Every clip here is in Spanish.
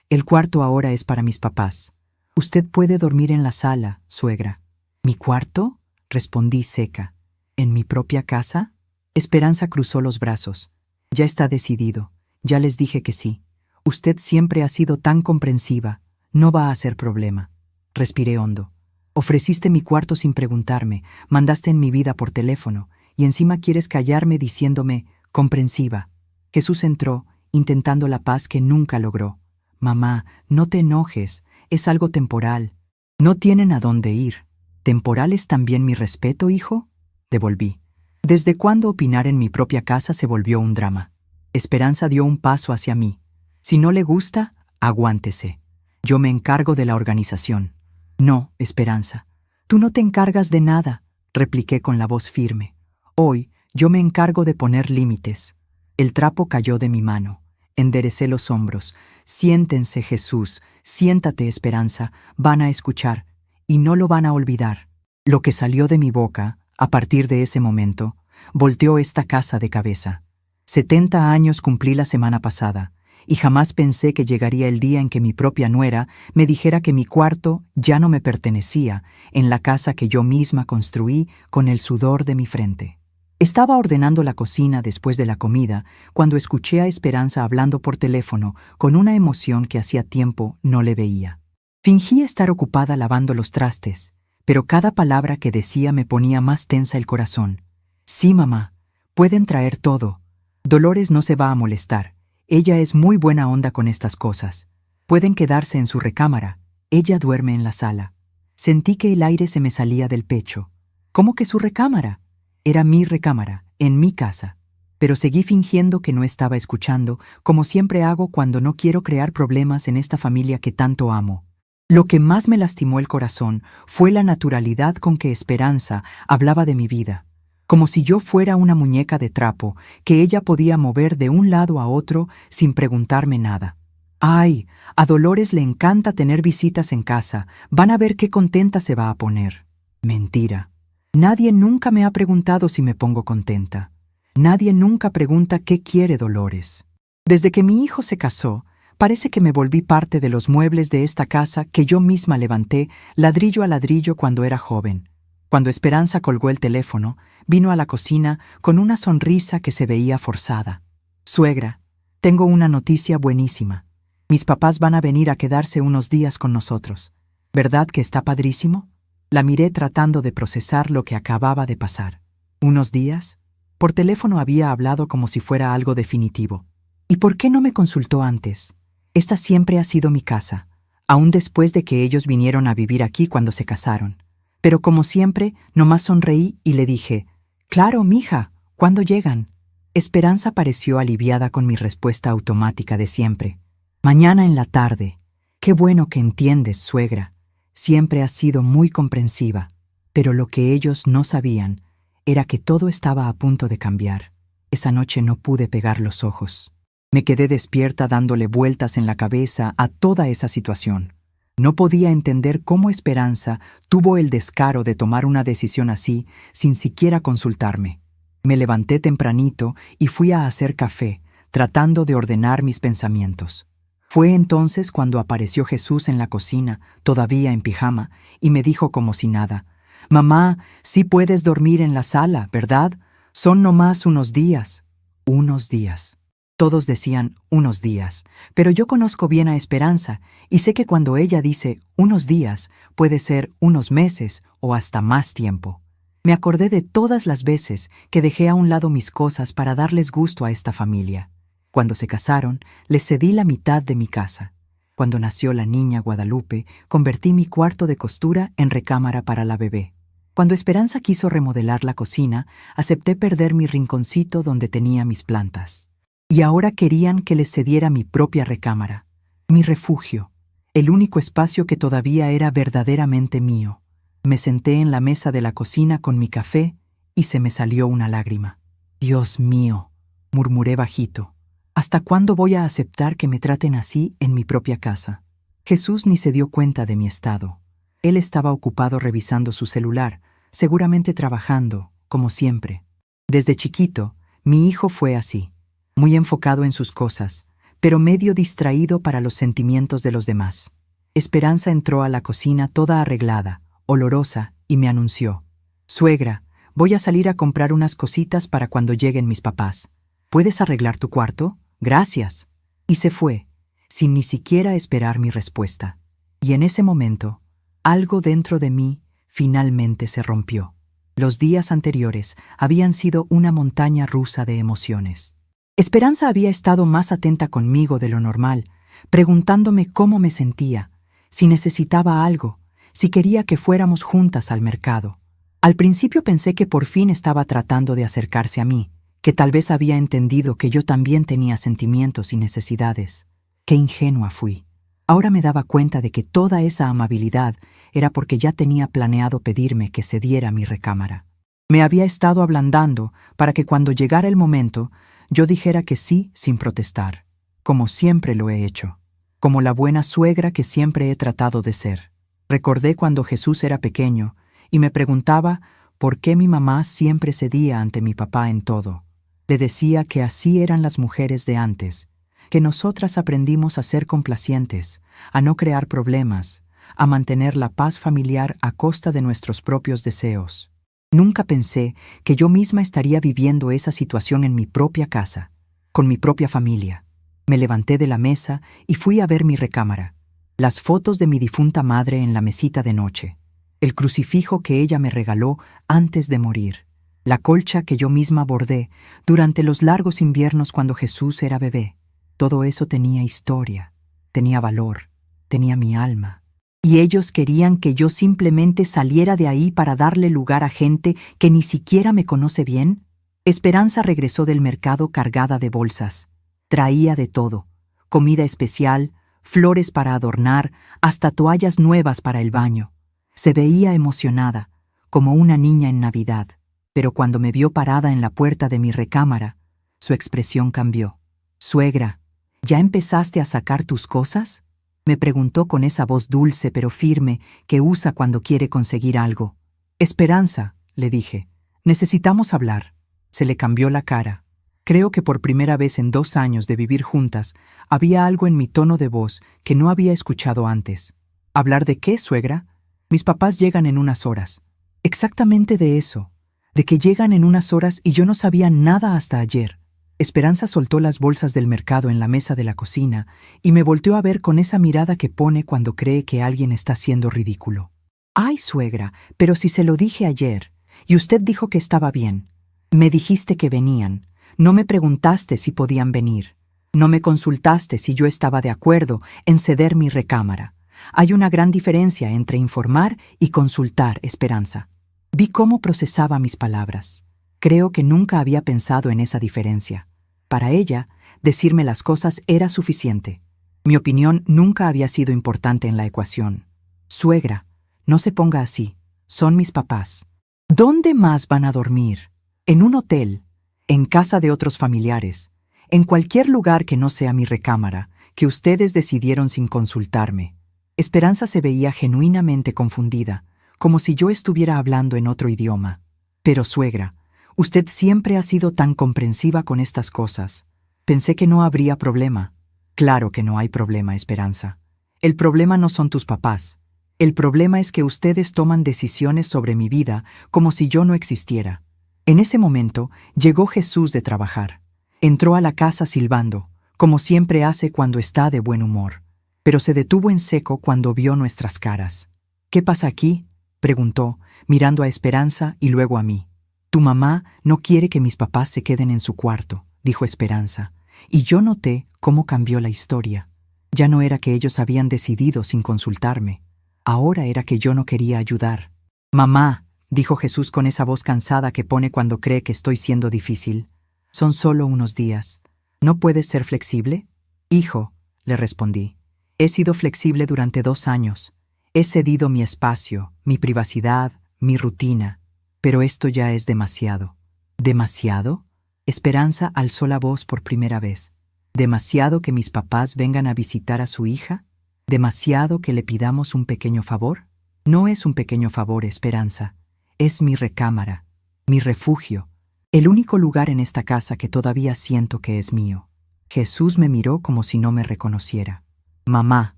El cuarto ahora es para mis papás. Usted puede dormir en la sala, suegra. ¿Mi cuarto?, respondí seca. ¿En mi propia casa? Esperanza cruzó los brazos. Ya está decidido. Ya les dije que sí. Usted siempre ha sido tan comprensiva. No va a ser problema. Respiré hondo. Ofreciste mi cuarto sin preguntarme, mandaste en mi vida por teléfono, y encima quieres callarme diciéndome comprensiva. Jesús entró, intentando la paz que nunca logró. Mamá, no te enojes, es algo temporal. No tienen a dónde ir. ¿Temporal es también mi respeto, hijo?, devolví. ¿Desde cuándo opinar en mi propia casa se volvió un drama? Esperanza dio un paso hacia mí. Si no le gusta, aguántese. Yo me encargo de la organización. No, Esperanza. Tú no te encargas de nada, repliqué con la voz firme. Hoy, yo me encargo de poner límites. El trapo cayó de mi mano. Enderecé los hombros. Siéntense, Jesús. Siéntate, Esperanza. Van a escuchar. Y no lo van a olvidar. Lo que salió de mi boca, a partir de ese momento, volteó esta casa de cabeza. 70 años cumplí la semana pasada, y jamás pensé que llegaría el día en que mi propia nuera me dijera que mi cuarto ya no me pertenecía en la casa que yo misma construí con el sudor de mi frente. Estaba ordenando la cocina después de la comida cuando escuché a Esperanza hablando por teléfono con una emoción que hacía tiempo no le veía. Fingí estar ocupada lavando los trastes, pero cada palabra que decía me ponía más tensa el corazón. Sí, mamá, pueden traer todo. Dolores no se va a molestar. Ella es muy buena onda con estas cosas. Pueden quedarse en su recámara. Ella duerme en la sala. Sentí que el aire se me salía del pecho. ¿Cómo que su recámara? Era mi recámara, en mi casa. Pero seguí fingiendo que no estaba escuchando, como siempre hago cuando no quiero crear problemas en esta familia que tanto amo. Lo que más me lastimó el corazón fue la naturalidad con que Esperanza hablaba de mi vida, como si yo fuera una muñeca de trapo que ella podía mover de un lado a otro sin preguntarme nada. ¡Ay! A Dolores le encanta tener visitas en casa, van a ver qué contenta se va a poner. Mentira. Nadie nunca me ha preguntado si me pongo contenta. Nadie nunca pregunta qué quiere Dolores. Desde que mi hijo se casó, parece que me volví parte de los muebles de esta casa que yo misma levanté ladrillo a ladrillo cuando era joven. Cuando Esperanza colgó el teléfono, vino a la cocina con una sonrisa que se veía forzada. Suegra, tengo una noticia buenísima. Mis papás van a venir a quedarse unos días con nosotros. ¿Verdad que está padrísimo? La miré tratando de procesar lo que acababa de pasar. ¿Unos días? Por teléfono había hablado como si fuera algo definitivo. ¿Y por qué no me consultó antes? Esta siempre ha sido mi casa, aún después de que ellos vinieron a vivir aquí cuando se casaron. Pero como siempre, nomás sonreí y le dije, «Claro, mija, ¿cuándo llegan?» Esperanza pareció aliviada con mi respuesta automática de siempre. «Mañana en la tarde. Qué bueno que entiendes, suegra. Siempre has sido muy comprensiva». Pero lo que ellos no sabían era que todo estaba a punto de cambiar. Esa noche no pude pegar los ojos. Me quedé despierta dándole vueltas en la cabeza a toda esa situación. No podía entender cómo Esperanza tuvo el descaro de tomar una decisión así sin siquiera consultarme. Me levanté tempranito y fui a hacer café, tratando de ordenar mis pensamientos. Fue entonces cuando apareció Jesús en la cocina, todavía en pijama, y me dijo como si nada, «Mamá, sí puedes dormir en la sala, ¿verdad? Son nomás unos días». Unos días. Todos decían unos días, pero yo conozco bien a Esperanza y sé que cuando ella dice unos días, puede ser unos meses o hasta más tiempo. Me acordé de todas las veces que dejé a un lado mis cosas para darles gusto a esta familia. Cuando se casaron, les cedí la mitad de mi casa. Cuando nació la niña Guadalupe, convertí mi cuarto de costura en recámara para la bebé. Cuando Esperanza quiso remodelar la cocina, acepté perder mi rinconcito donde tenía mis plantas. Y ahora querían que les cediera mi propia recámara, mi refugio, el único espacio que todavía era verdaderamente mío. Me senté en la mesa de la cocina con mi café y se me salió una lágrima. «Dios mío», murmuré bajito, «¿hasta cuándo voy a aceptar que me traten así en mi propia casa?» Jesús ni se dio cuenta de mi estado. Él estaba ocupado revisando su celular, seguramente trabajando, como siempre. Desde chiquito, mi hijo fue así. Muy enfocado en sus cosas, pero medio distraído para los sentimientos de los demás. Esperanza entró a la cocina toda arreglada, olorosa, y me anunció: «Suegra, voy a salir a comprar unas cositas para cuando lleguen mis papás. ¿Puedes arreglar tu cuarto? Gracias». Y se fue, sin ni siquiera esperar mi respuesta. Y en ese momento, algo dentro de mí finalmente se rompió. Los días anteriores habían sido una montaña rusa de emociones. Esperanza había estado más atenta conmigo de lo normal, preguntándome cómo me sentía, si necesitaba algo, si quería que fuéramos juntas al mercado. Al principio pensé que por fin estaba tratando de acercarse a mí, que tal vez había entendido que yo también tenía sentimientos y necesidades. Qué ingenua fui. Ahora me daba cuenta de que toda esa amabilidad era porque ya tenía planeado pedirme que cediera mi recámara. Me había estado ablandando para que cuando llegara el momento yo dijera que sí sin protestar, como siempre lo he hecho, como la buena suegra que siempre he tratado de ser. Recordé cuando Jesús era pequeño y me preguntaba por qué mi mamá siempre cedía ante mi papá en todo. Le decía que así eran las mujeres de antes, que nosotras aprendimos a ser complacientes, a no crear problemas, a mantener la paz familiar a costa de nuestros propios deseos. Nunca pensé que yo misma estaría viviendo esa situación en mi propia casa, con mi propia familia. Me levanté de la mesa y fui a ver mi recámara. Las fotos de mi difunta madre en la mesita de noche, el crucifijo que ella me regaló antes de morir, la colcha que yo misma bordé durante los largos inviernos cuando Jesús era bebé. Todo eso tenía historia, tenía valor, tenía mi alma. Y ellos querían que yo simplemente saliera de ahí para darle lugar a gente que ni siquiera me conoce bien. Esperanza regresó del mercado cargada de bolsas. Traía de todo: comida especial, flores para adornar, hasta toallas nuevas para el baño. Se veía emocionada, como una niña en Navidad, pero cuando me vio parada en la puerta de mi recámara, su expresión cambió. «Suegra, ¿ya empezaste a sacar tus cosas?», me preguntó con esa voz dulce pero firme que usa cuando quiere conseguir algo. «Esperanza», le dije, «necesitamos hablar». Se le cambió la cara. Creo que por primera vez en 2 años de vivir juntas, había algo en mi tono de voz que no había escuchado antes. «¿Hablar de qué, suegra? Mis papás llegan en unas horas». «Exactamente de eso, de que llegan en unas horas y yo no sabía nada hasta ayer». Esperanza soltó las bolsas del mercado en la mesa de la cocina y me volteó a ver con esa mirada que pone cuando cree que alguien está siendo ridículo. «Ay, suegra, pero si se lo dije ayer, y usted dijo que estaba bien. Me dijiste que venían, no me preguntaste si podían venir, no me consultaste si yo estaba de acuerdo en ceder mi recámara. Hay una gran diferencia entre informar y consultar, Esperanza». Vi cómo procesaba mis palabras. Creo que nunca había pensado en esa diferencia. Para ella, decirme las cosas era suficiente. Mi opinión nunca había sido importante en la ecuación. «Suegra, no se ponga así. Son mis papás. ¿Dónde más van a dormir? ¿En un hotel? ¿En casa de otros familiares? ¿En cualquier lugar que no sea mi recámara, que ustedes decidieron sin consultarme?» Esperanza se veía genuinamente confundida, como si yo estuviera hablando en otro idioma. «Pero, suegra, usted siempre ha sido tan comprensiva con estas cosas. Pensé que no habría problema». «Claro que no hay problema, Esperanza. El problema no son tus papás. El problema es que ustedes toman decisiones sobre mi vida como si yo no existiera». En ese momento llegó Jesús de trabajar. Entró a la casa silbando, como siempre hace cuando está de buen humor, pero se detuvo en seco cuando vio nuestras caras. «¿Qué pasa aquí?», preguntó, mirando a Esperanza y luego a mí. «Tu mamá no quiere que mis papás se queden en su cuarto», dijo Esperanza, y yo noté cómo cambió la historia. Ya no era que ellos habían decidido sin consultarme. Ahora era que yo no quería ayudar. «Mamá», dijo Jesús con esa voz cansada que pone cuando cree que estoy siendo difícil, «son solo unos días. ¿No puedes ser flexible?». «Hijo», le respondí, «he sido flexible durante 2 años. He cedido mi espacio, mi privacidad, mi rutina. Pero esto ya es demasiado». «¿Demasiado?». Esperanza alzó la voz por primera vez. «¿Demasiado que mis papás vengan a visitar a su hija? ¿Demasiado que le pidamos un pequeño favor?». «No es un pequeño favor, Esperanza. Es mi recámara, mi refugio, el único lugar en esta casa que todavía siento que es mío». Jesús me miró como si no me reconociera. Mamá,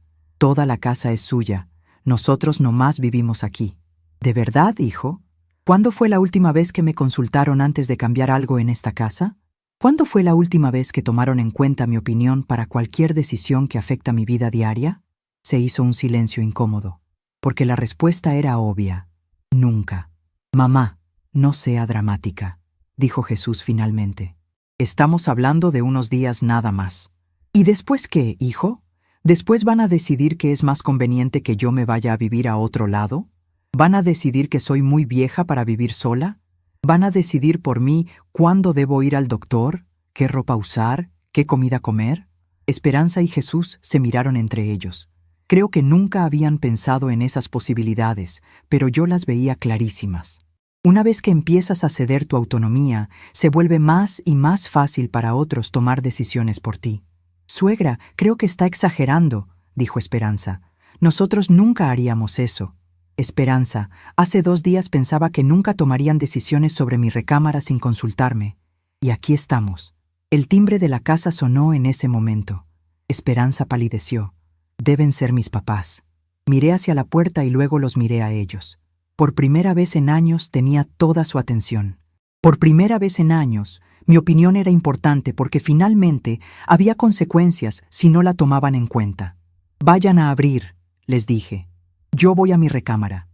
toda la casa es suya. Nosotros nomás vivimos aquí. ¿De verdad, hijo? ¿Cuándo fue la última vez que me consultaron antes de cambiar algo en esta casa? ¿Cuándo fue la última vez que tomaron en cuenta mi opinión para cualquier decisión que afecta mi vida diaria? Se hizo un silencio incómodo, porque la respuesta era obvia. Nunca. Mamá, no sea dramática, dijo Jesús finalmente. Estamos hablando de unos días nada más. ¿Y después qué, hijo? ¿Después van a decidir que es más conveniente que yo me vaya a vivir a otro lado? ¿Van a decidir que soy muy vieja para vivir sola? ¿Van a decidir por mí cuándo debo ir al doctor, qué ropa usar, qué comida comer? Esperanza y Jesús se miraron entre ellos. Creo que nunca habían pensado en esas posibilidades, pero yo las veía clarísimas. Una vez que empiezas a ceder tu autonomía, se vuelve más y más fácil para otros tomar decisiones por ti. Suegra, creo que está exagerando, dijo Esperanza. Nosotros nunca haríamos eso. Esperanza, hace 2 días pensaba que nunca tomarían decisiones sobre mi recámara sin consultarme. Y aquí estamos. El timbre de la casa sonó en ese momento. Esperanza palideció. Deben ser mis papás. Miré hacia la puerta y luego los miré a ellos. Por primera vez en años tenía toda su atención. Por primera vez en años, mi opinión era importante porque finalmente había consecuencias si no la tomaban en cuenta. Vayan a abrir, les dije. Yo voy a mi recámara,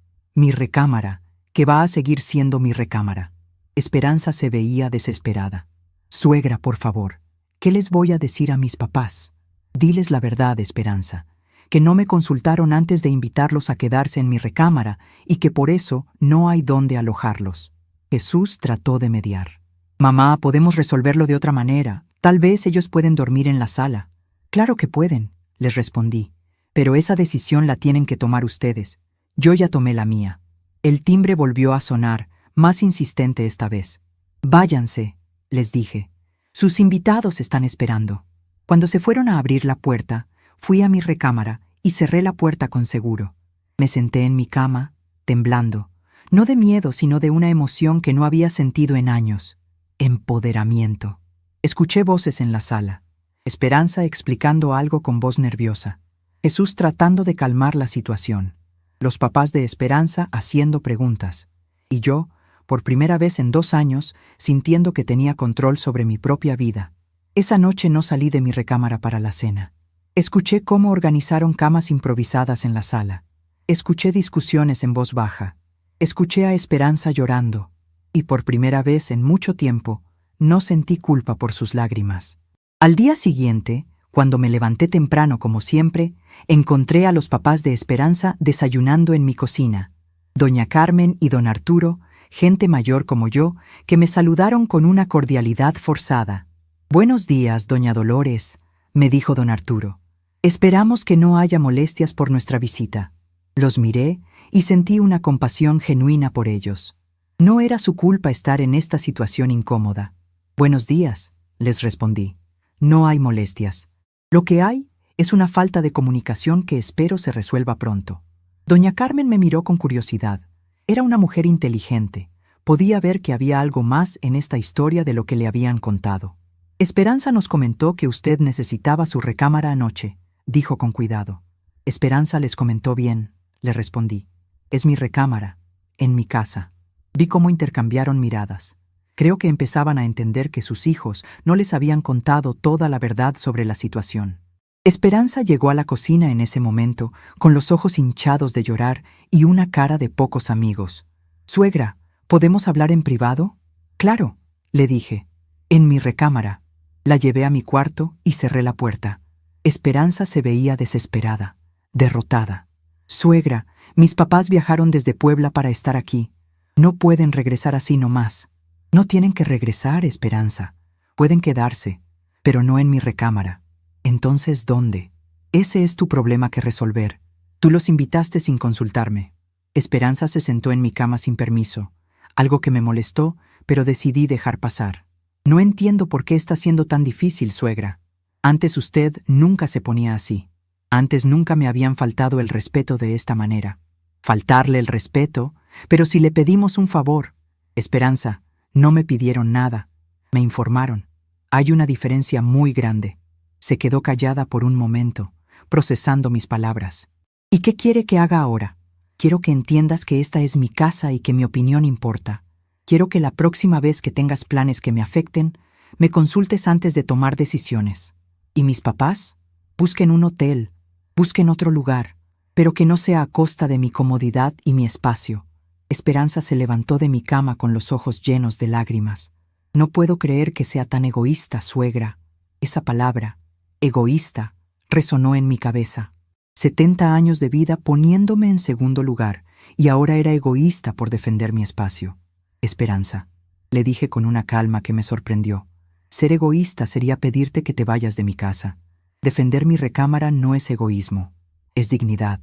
que va a seguir siendo mi recámara. Esperanza se veía desesperada. Suegra, por favor, ¿qué les voy a decir a mis papás? Diles la verdad, Esperanza, que no me consultaron antes de invitarlos a quedarse en mi recámara y que por eso no hay dónde alojarlos. Jesús trató de mediar. Mamá, podemos resolverlo de otra manera. Tal vez ellos pueden dormir en la sala. Claro que pueden, les respondí. Pero esa decisión la tienen que tomar ustedes. Yo ya tomé la mía. El timbre volvió a sonar, más insistente esta vez. Váyanse, les dije. Sus invitados están esperando. Cuando se fueron a abrir la puerta, fui a mi recámara y cerré la puerta con seguro. Me senté en mi cama, temblando, no de miedo, sino de una emoción que no había sentido en años. Empoderamiento. Escuché voces en la sala. Esperanza explicando algo con voz nerviosa. Jesús tratando de calmar la situación. Los papás de Esperanza haciendo preguntas. Y yo, por primera vez en 2 años, sintiendo que tenía control sobre mi propia vida. Esa noche no salí de mi recámara para la cena. Escuché cómo organizaron camas improvisadas en la sala. Escuché discusiones en voz baja. Escuché a Esperanza llorando. Y por primera vez en mucho tiempo, no sentí culpa por sus lágrimas. Al día siguiente, cuando me levanté temprano como siempre, encontré a los papás de Esperanza desayunando en mi cocina. Doña Carmen y don Arturo, gente mayor como yo, que me saludaron con una cordialidad forzada. «Buenos días, doña Dolores», me dijo don Arturo. «Esperamos que no haya molestias por nuestra visita». Los miré y sentí una compasión genuina por ellos. No era su culpa estar en esta situación incómoda. «Buenos días», les respondí. «No hay molestias. Lo que hay es una falta de comunicación que espero se resuelva pronto». Doña Carmen me miró con curiosidad. Era una mujer inteligente. Podía ver que había algo más en esta historia de lo que le habían contado. «Esperanza nos comentó que usted necesitaba su recámara anoche», dijo con cuidado. «Esperanza les comentó bien», le respondí. «Es mi recámara, en mi casa». Vi cómo intercambiaron miradas. Creo que empezaban a entender que sus hijos no les habían contado toda la verdad sobre la situación. Esperanza llegó a la cocina en ese momento, con los ojos hinchados de llorar y una cara de pocos amigos. «Suegra, ¿podemos hablar en privado?» «Claro», le dije. «En mi recámara». La llevé a mi cuarto y cerré la puerta. Esperanza se veía desesperada, derrotada. «Suegra, mis papás viajaron desde Puebla para estar aquí. No pueden regresar así nomás». «No tienen que regresar, Esperanza. Pueden quedarse, pero no en mi recámara». «Entonces, ¿dónde? Ese es tu problema que resolver. Tú los invitaste sin consultarme». Esperanza se sentó en mi cama sin permiso, algo que me molestó, pero decidí dejar pasar. «No entiendo por qué está siendo tan difícil, suegra. Antes usted nunca se ponía así. Antes nunca me habían faltado el respeto de esta manera». «Faltarle el respeto? Pero si le pedimos un favor». «Esperanza, no me pidieron nada. Me informaron. Hay una diferencia muy grande. Se quedó callada por un momento, procesando mis palabras. ¿Y qué quiere que haga ahora? Quiero que entiendas que esta es mi casa y que mi opinión importa. Quiero que la próxima vez que tengas planes que me afecten, me consultes antes de tomar decisiones. ¿Y mis papás? Busquen un hotel, busquen otro lugar, pero que no sea a costa de mi comodidad y mi espacio. Esperanza se levantó de mi cama con los ojos llenos de lágrimas. No puedo creer que sea tan egoísta, suegra. Esa palabra, egoísta, resonó en mi cabeza. 70 años de vida poniéndome en segundo lugar, y ahora era egoísta por defender mi espacio. Esperanza, le dije con una calma que me sorprendió. Ser egoísta sería pedirte que te vayas de mi casa. Defender mi recámara no es egoísmo, es dignidad.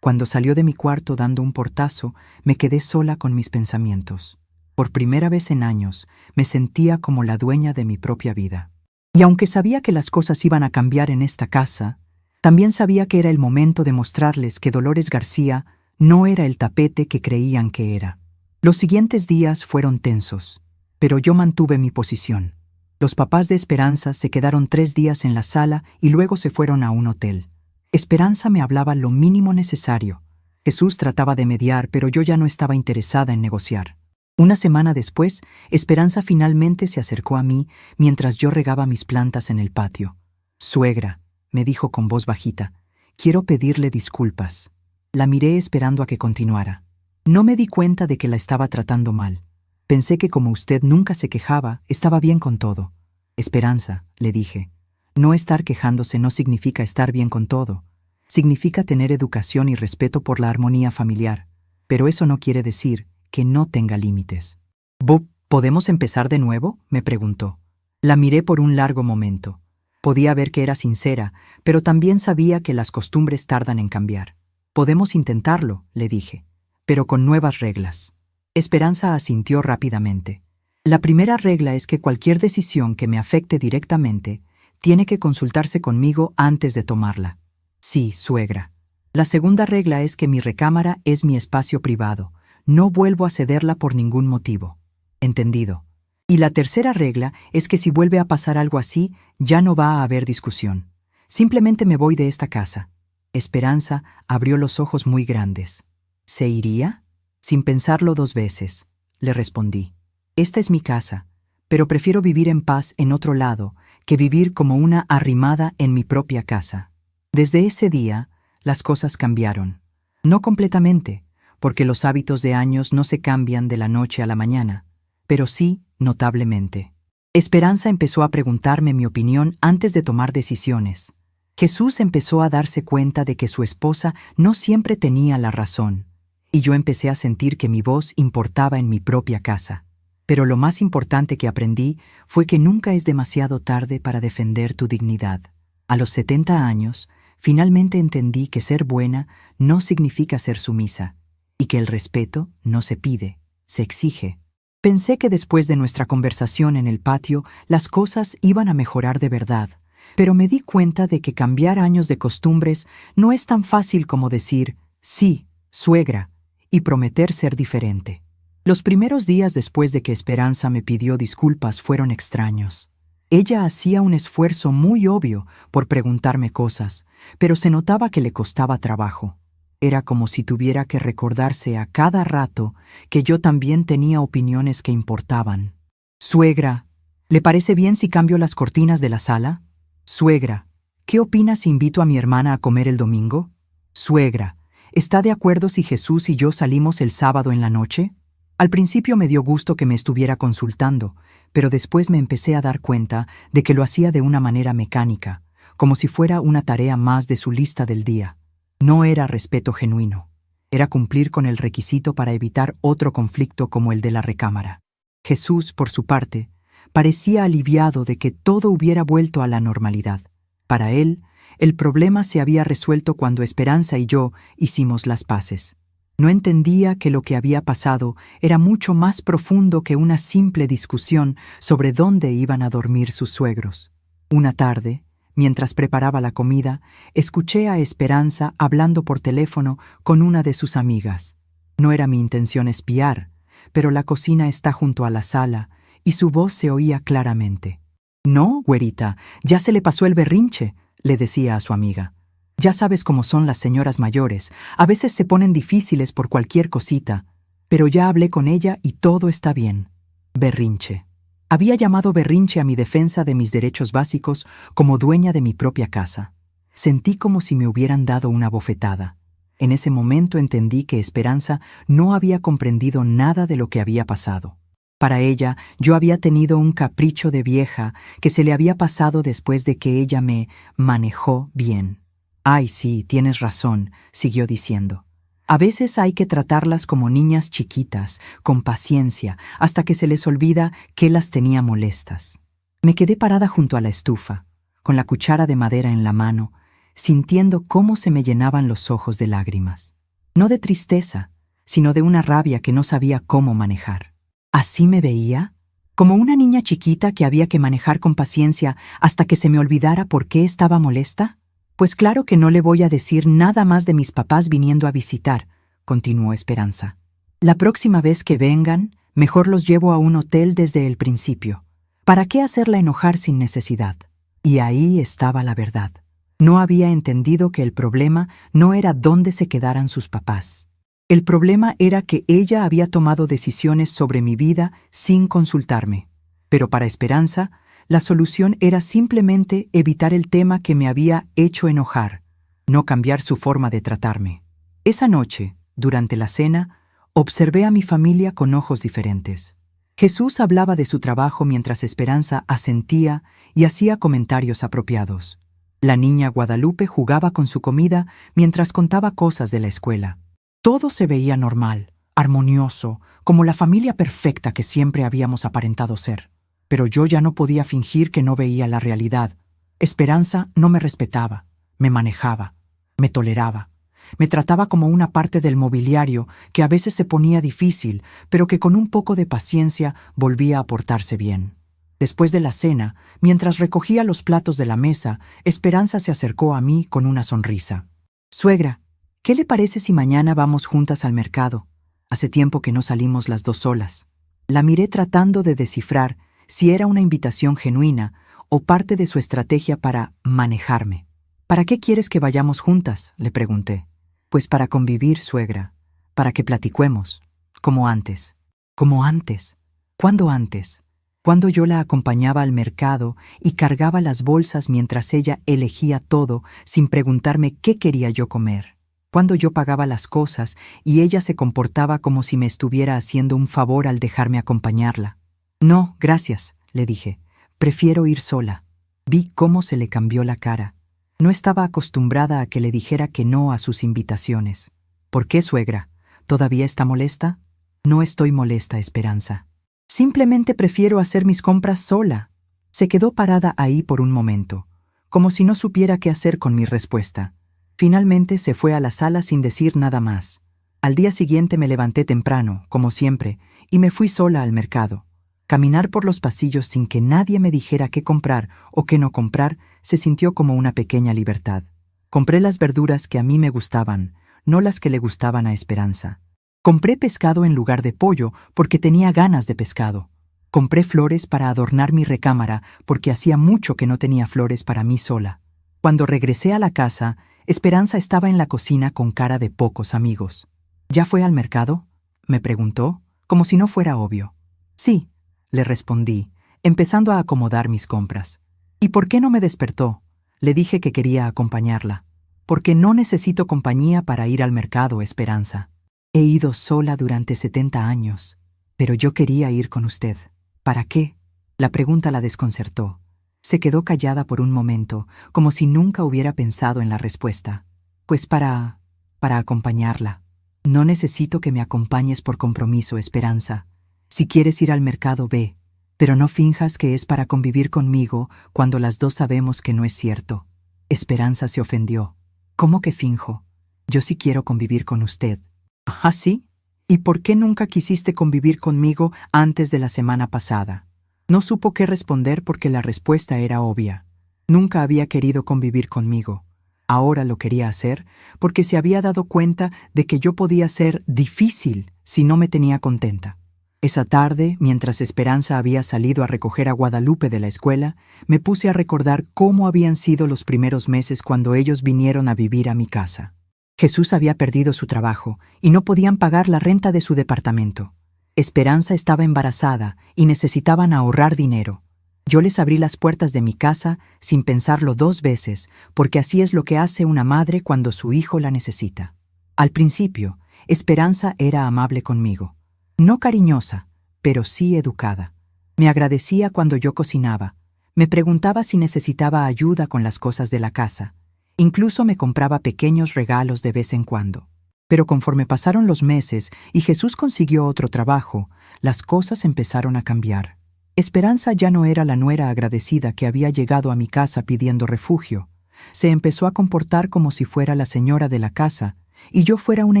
Cuando salió de mi cuarto dando un portazo, me quedé sola con mis pensamientos. Por primera vez en años, me sentía como la dueña de mi propia vida. Y aunque sabía que las cosas iban a cambiar en esta casa, también sabía que era el momento de mostrarles que Dolores García no era el tapete que creían que era. Los siguientes días fueron tensos, pero yo mantuve mi posición. Los papás de Esperanza se quedaron 3 días en la sala y luego se fueron a un hotel. Esperanza me hablaba lo mínimo necesario. Jesús trataba de mediar, pero yo ya no estaba interesada en negociar. Una semana después, Esperanza finalmente se acercó a mí mientras yo regaba mis plantas en el patio. «Suegra», me dijo con voz bajita, «quiero pedirle disculpas». La miré esperando a que continuara. No me di cuenta de que la estaba tratando mal. Pensé que como usted nunca se quejaba, estaba bien con todo. Esperanza, le dije, no estar quejándose no significa estar bien con todo. Significa tener educación y respeto por la armonía familiar. Pero eso no quiere decir que no tenga límites. «Bob, ¿podemos empezar de nuevo?», me preguntó. La miré por un largo momento. Podía ver que era sincera, pero también sabía que las costumbres tardan en cambiar. «Podemos intentarlo», le dije, «pero con nuevas reglas». Esperanza asintió rápidamente. La primera regla es que cualquier decisión que me afecte directamente tiene que consultarse conmigo antes de tomarla. Sí, suegra. La segunda regla es que mi recámara es mi espacio privado. No vuelvo a cederla por ningún motivo. Entendido. Y la tercera regla es que si vuelve a pasar algo así, ya no va a haber discusión. Simplemente me voy de esta casa. Esperanza abrió los ojos muy grandes. ¿Se iría? Sin pensarlo 2 veces, le respondí. Esta es mi casa, pero prefiero vivir en paz en otro lado que vivir como una arrimada en mi propia casa. Desde ese día, las cosas cambiaron. No completamente, porque los hábitos de años no se cambian de la noche a la mañana, pero sí notablemente. Esperanza empezó a preguntarme mi opinión antes de tomar decisiones. Jesús empezó a darse cuenta de que su esposa no siempre tenía la razón, y yo empecé a sentir que mi voz importaba en mi propia casa. Pero lo más importante que aprendí fue que nunca es demasiado tarde para defender tu dignidad. A los 70 años, finalmente entendí que ser buena no significa ser sumisa, y que el respeto no se pide, se exige. Pensé que después de nuestra conversación en el patio, las cosas iban a mejorar de verdad, pero me di cuenta de que cambiar años de costumbres no es tan fácil como decir, sí, suegra, y prometer ser diferente. Los primeros días después de que Esperanza me pidió disculpas fueron extraños. Ella hacía un esfuerzo muy obvio por preguntarme cosas, pero se notaba que le costaba trabajo. Era como si tuviera que recordarse a cada rato que yo también tenía opiniones que importaban. «Suegra, ¿le parece bien si cambio las cortinas de la sala? Suegra, ¿qué opina si invito a mi hermana a comer el domingo? Suegra, ¿está de acuerdo si Jesús y yo salimos el sábado en la noche?» Al principio me dio gusto que me estuviera consultando, pero después me empecé a dar cuenta de que lo hacía de una manera mecánica, como si fuera una tarea más de su lista del día. No era respeto genuino, era cumplir con el requisito para evitar otro conflicto como el de la recámara. Jesús, por su parte, parecía aliviado de que todo hubiera vuelto a la normalidad. Para él, el problema se había resuelto cuando Esperanza y yo hicimos las paces. No entendía que lo que había pasado era mucho más profundo que una simple discusión sobre dónde iban a dormir sus suegros. Una tarde, mientras preparaba la comida, escuché a Esperanza hablando por teléfono con una de sus amigas. No era mi intención espiar, pero la cocina está junto a la sala y su voz se oía claramente. No, güerita, ya se le pasó el berrinche, le decía a su amiga. Ya sabes cómo son las señoras mayores, a veces se ponen difíciles por cualquier cosita, pero ya hablé con ella y todo está bien. Berrinche. Había llamado berrinche a mi defensa de mis derechos básicos como dueña de mi propia casa. Sentí como si me hubieran dado una bofetada. En ese momento entendí que Esperanza no había comprendido nada de lo que había pasado. Para ella, yo había tenido un capricho de vieja que se le había pasado después de que ella me manejó bien. «Ay, sí, tienes razón», siguió diciendo. «A veces hay que tratarlas como niñas chiquitas, con paciencia, hasta que se les olvida que las tenía molestas». Me quedé parada junto a la estufa, con la cuchara de madera en la mano, sintiendo cómo se me llenaban los ojos de lágrimas. No de tristeza, sino de una rabia que no sabía cómo manejar. ¿Así me veía? ¿Como una niña chiquita que había que manejar con paciencia hasta que se me olvidara por qué estaba molesta? Pues claro que no le voy a decir nada más de mis papás viniendo a visitar, continuó Esperanza. La próxima vez que vengan, mejor los llevo a un hotel desde el principio. ¿Para qué hacerla enojar sin necesidad? Y ahí estaba la verdad. No había entendido que el problema no era dónde se quedaran sus papás. El problema era que ella había tomado decisiones sobre mi vida sin consultarme. Pero para Esperanza, la solución era simplemente evitar el tema que me había hecho enojar, no cambiar su forma de tratarme. Esa noche, durante la cena, observé a mi familia con ojos diferentes. Jesús hablaba de su trabajo mientras Esperanza asentía y hacía comentarios apropiados. La niña Guadalupe jugaba con su comida mientras contaba cosas de la escuela. Todo se veía normal, armonioso, como la familia perfecta que siempre habíamos aparentado ser. Pero yo ya no podía fingir que no veía la realidad. Esperanza no me respetaba, me manejaba, me toleraba. Me trataba como una parte del mobiliario que a veces se ponía difícil, pero que con un poco de paciencia volvía a portarse bien. Después de la cena, mientras recogía los platos de la mesa, Esperanza se acercó a mí con una sonrisa. «Suegra, ¿qué le parece si mañana vamos juntas al mercado? Hace tiempo que no salimos las dos solas». La miré tratando de descifrar si era una invitación genuina o parte de su estrategia para manejarme. «¿Para qué quieres que vayamos juntas?», le pregunté. «Pues para convivir, suegra, para que platiquemos, como antes». «¿Como antes? ¿Cuándo antes?» Cuando yo la acompañaba al mercado y cargaba las bolsas mientras ella elegía todo sin preguntarme qué quería yo comer. Cuando yo pagaba las cosas y ella se comportaba como si me estuviera haciendo un favor al dejarme acompañarla. «No, gracias», le dije. «Prefiero ir sola». Vi cómo se le cambió la cara. No estaba acostumbrada a que le dijera que no a sus invitaciones. «¿Por qué, suegra? ¿Todavía está molesta?» «No estoy molesta, Esperanza. Simplemente prefiero hacer mis compras sola». Se quedó parada ahí por un momento, como si no supiera qué hacer con mi respuesta. Finalmente se fue a la sala sin decir nada más. Al día siguiente me levanté temprano, como siempre, y me fui sola al mercado. Caminar por los pasillos sin que nadie me dijera qué comprar o qué no comprar se sintió como una pequeña libertad. Compré las verduras que a mí me gustaban, no las que le gustaban a Esperanza. Compré pescado en lugar de pollo porque tenía ganas de pescado. Compré flores para adornar mi recámara porque hacía mucho que no tenía flores para mí sola. Cuando regresé a la casa, Esperanza estaba en la cocina con cara de pocos amigos. «¿Ya fue al mercado?», me preguntó, como si no fuera obvio. «Sí», le respondí, empezando a acomodar mis compras. «¿Y por qué no me despertó?», le dije que quería acompañarla. «Porque no necesito compañía para ir al mercado, Esperanza. He ido sola durante 70 años, pero yo quería ir con usted». «¿Para qué?». La pregunta la desconcertó. Se quedó callada por un momento, como si nunca hubiera pensado en la respuesta. «Pues para acompañarla». «No necesito que me acompañes por compromiso, Esperanza. Si quieres ir al mercado, ve, pero no finjas que es para convivir conmigo cuando las dos sabemos que no es cierto». Esperanza se ofendió. «¿Cómo que finjo? Yo sí quiero convivir con usted». «¿Ah, sí? ¿Y por qué nunca quisiste convivir conmigo antes de la semana pasada?». No supo qué responder porque la respuesta era obvia. Nunca había querido convivir conmigo. Ahora lo quería hacer porque se había dado cuenta de que yo podía ser difícil si no me tenía contenta. Esa tarde, mientras Esperanza había salido a recoger a Guadalupe de la escuela, me puse a recordar cómo habían sido los primeros meses cuando ellos vinieron a vivir a mi casa. Jesús había perdido su trabajo y no podían pagar la renta de su departamento. Esperanza estaba embarazada y necesitaban ahorrar dinero. Yo les abrí las puertas de mi casa sin pensarlo 2 veces, porque así es lo que hace una madre cuando su hijo la necesita. Al principio, Esperanza era amable conmigo. No cariñosa, pero sí educada. Me agradecía cuando yo cocinaba. Me preguntaba si necesitaba ayuda con las cosas de la casa. Incluso me compraba pequeños regalos de vez en cuando. Pero conforme pasaron los meses y Jesús consiguió otro trabajo, las cosas empezaron a cambiar. Esperanza ya no era la nuera agradecida que había llegado a mi casa pidiendo refugio. Se empezó a comportar como si fuera la señora de la casa y yo fuera una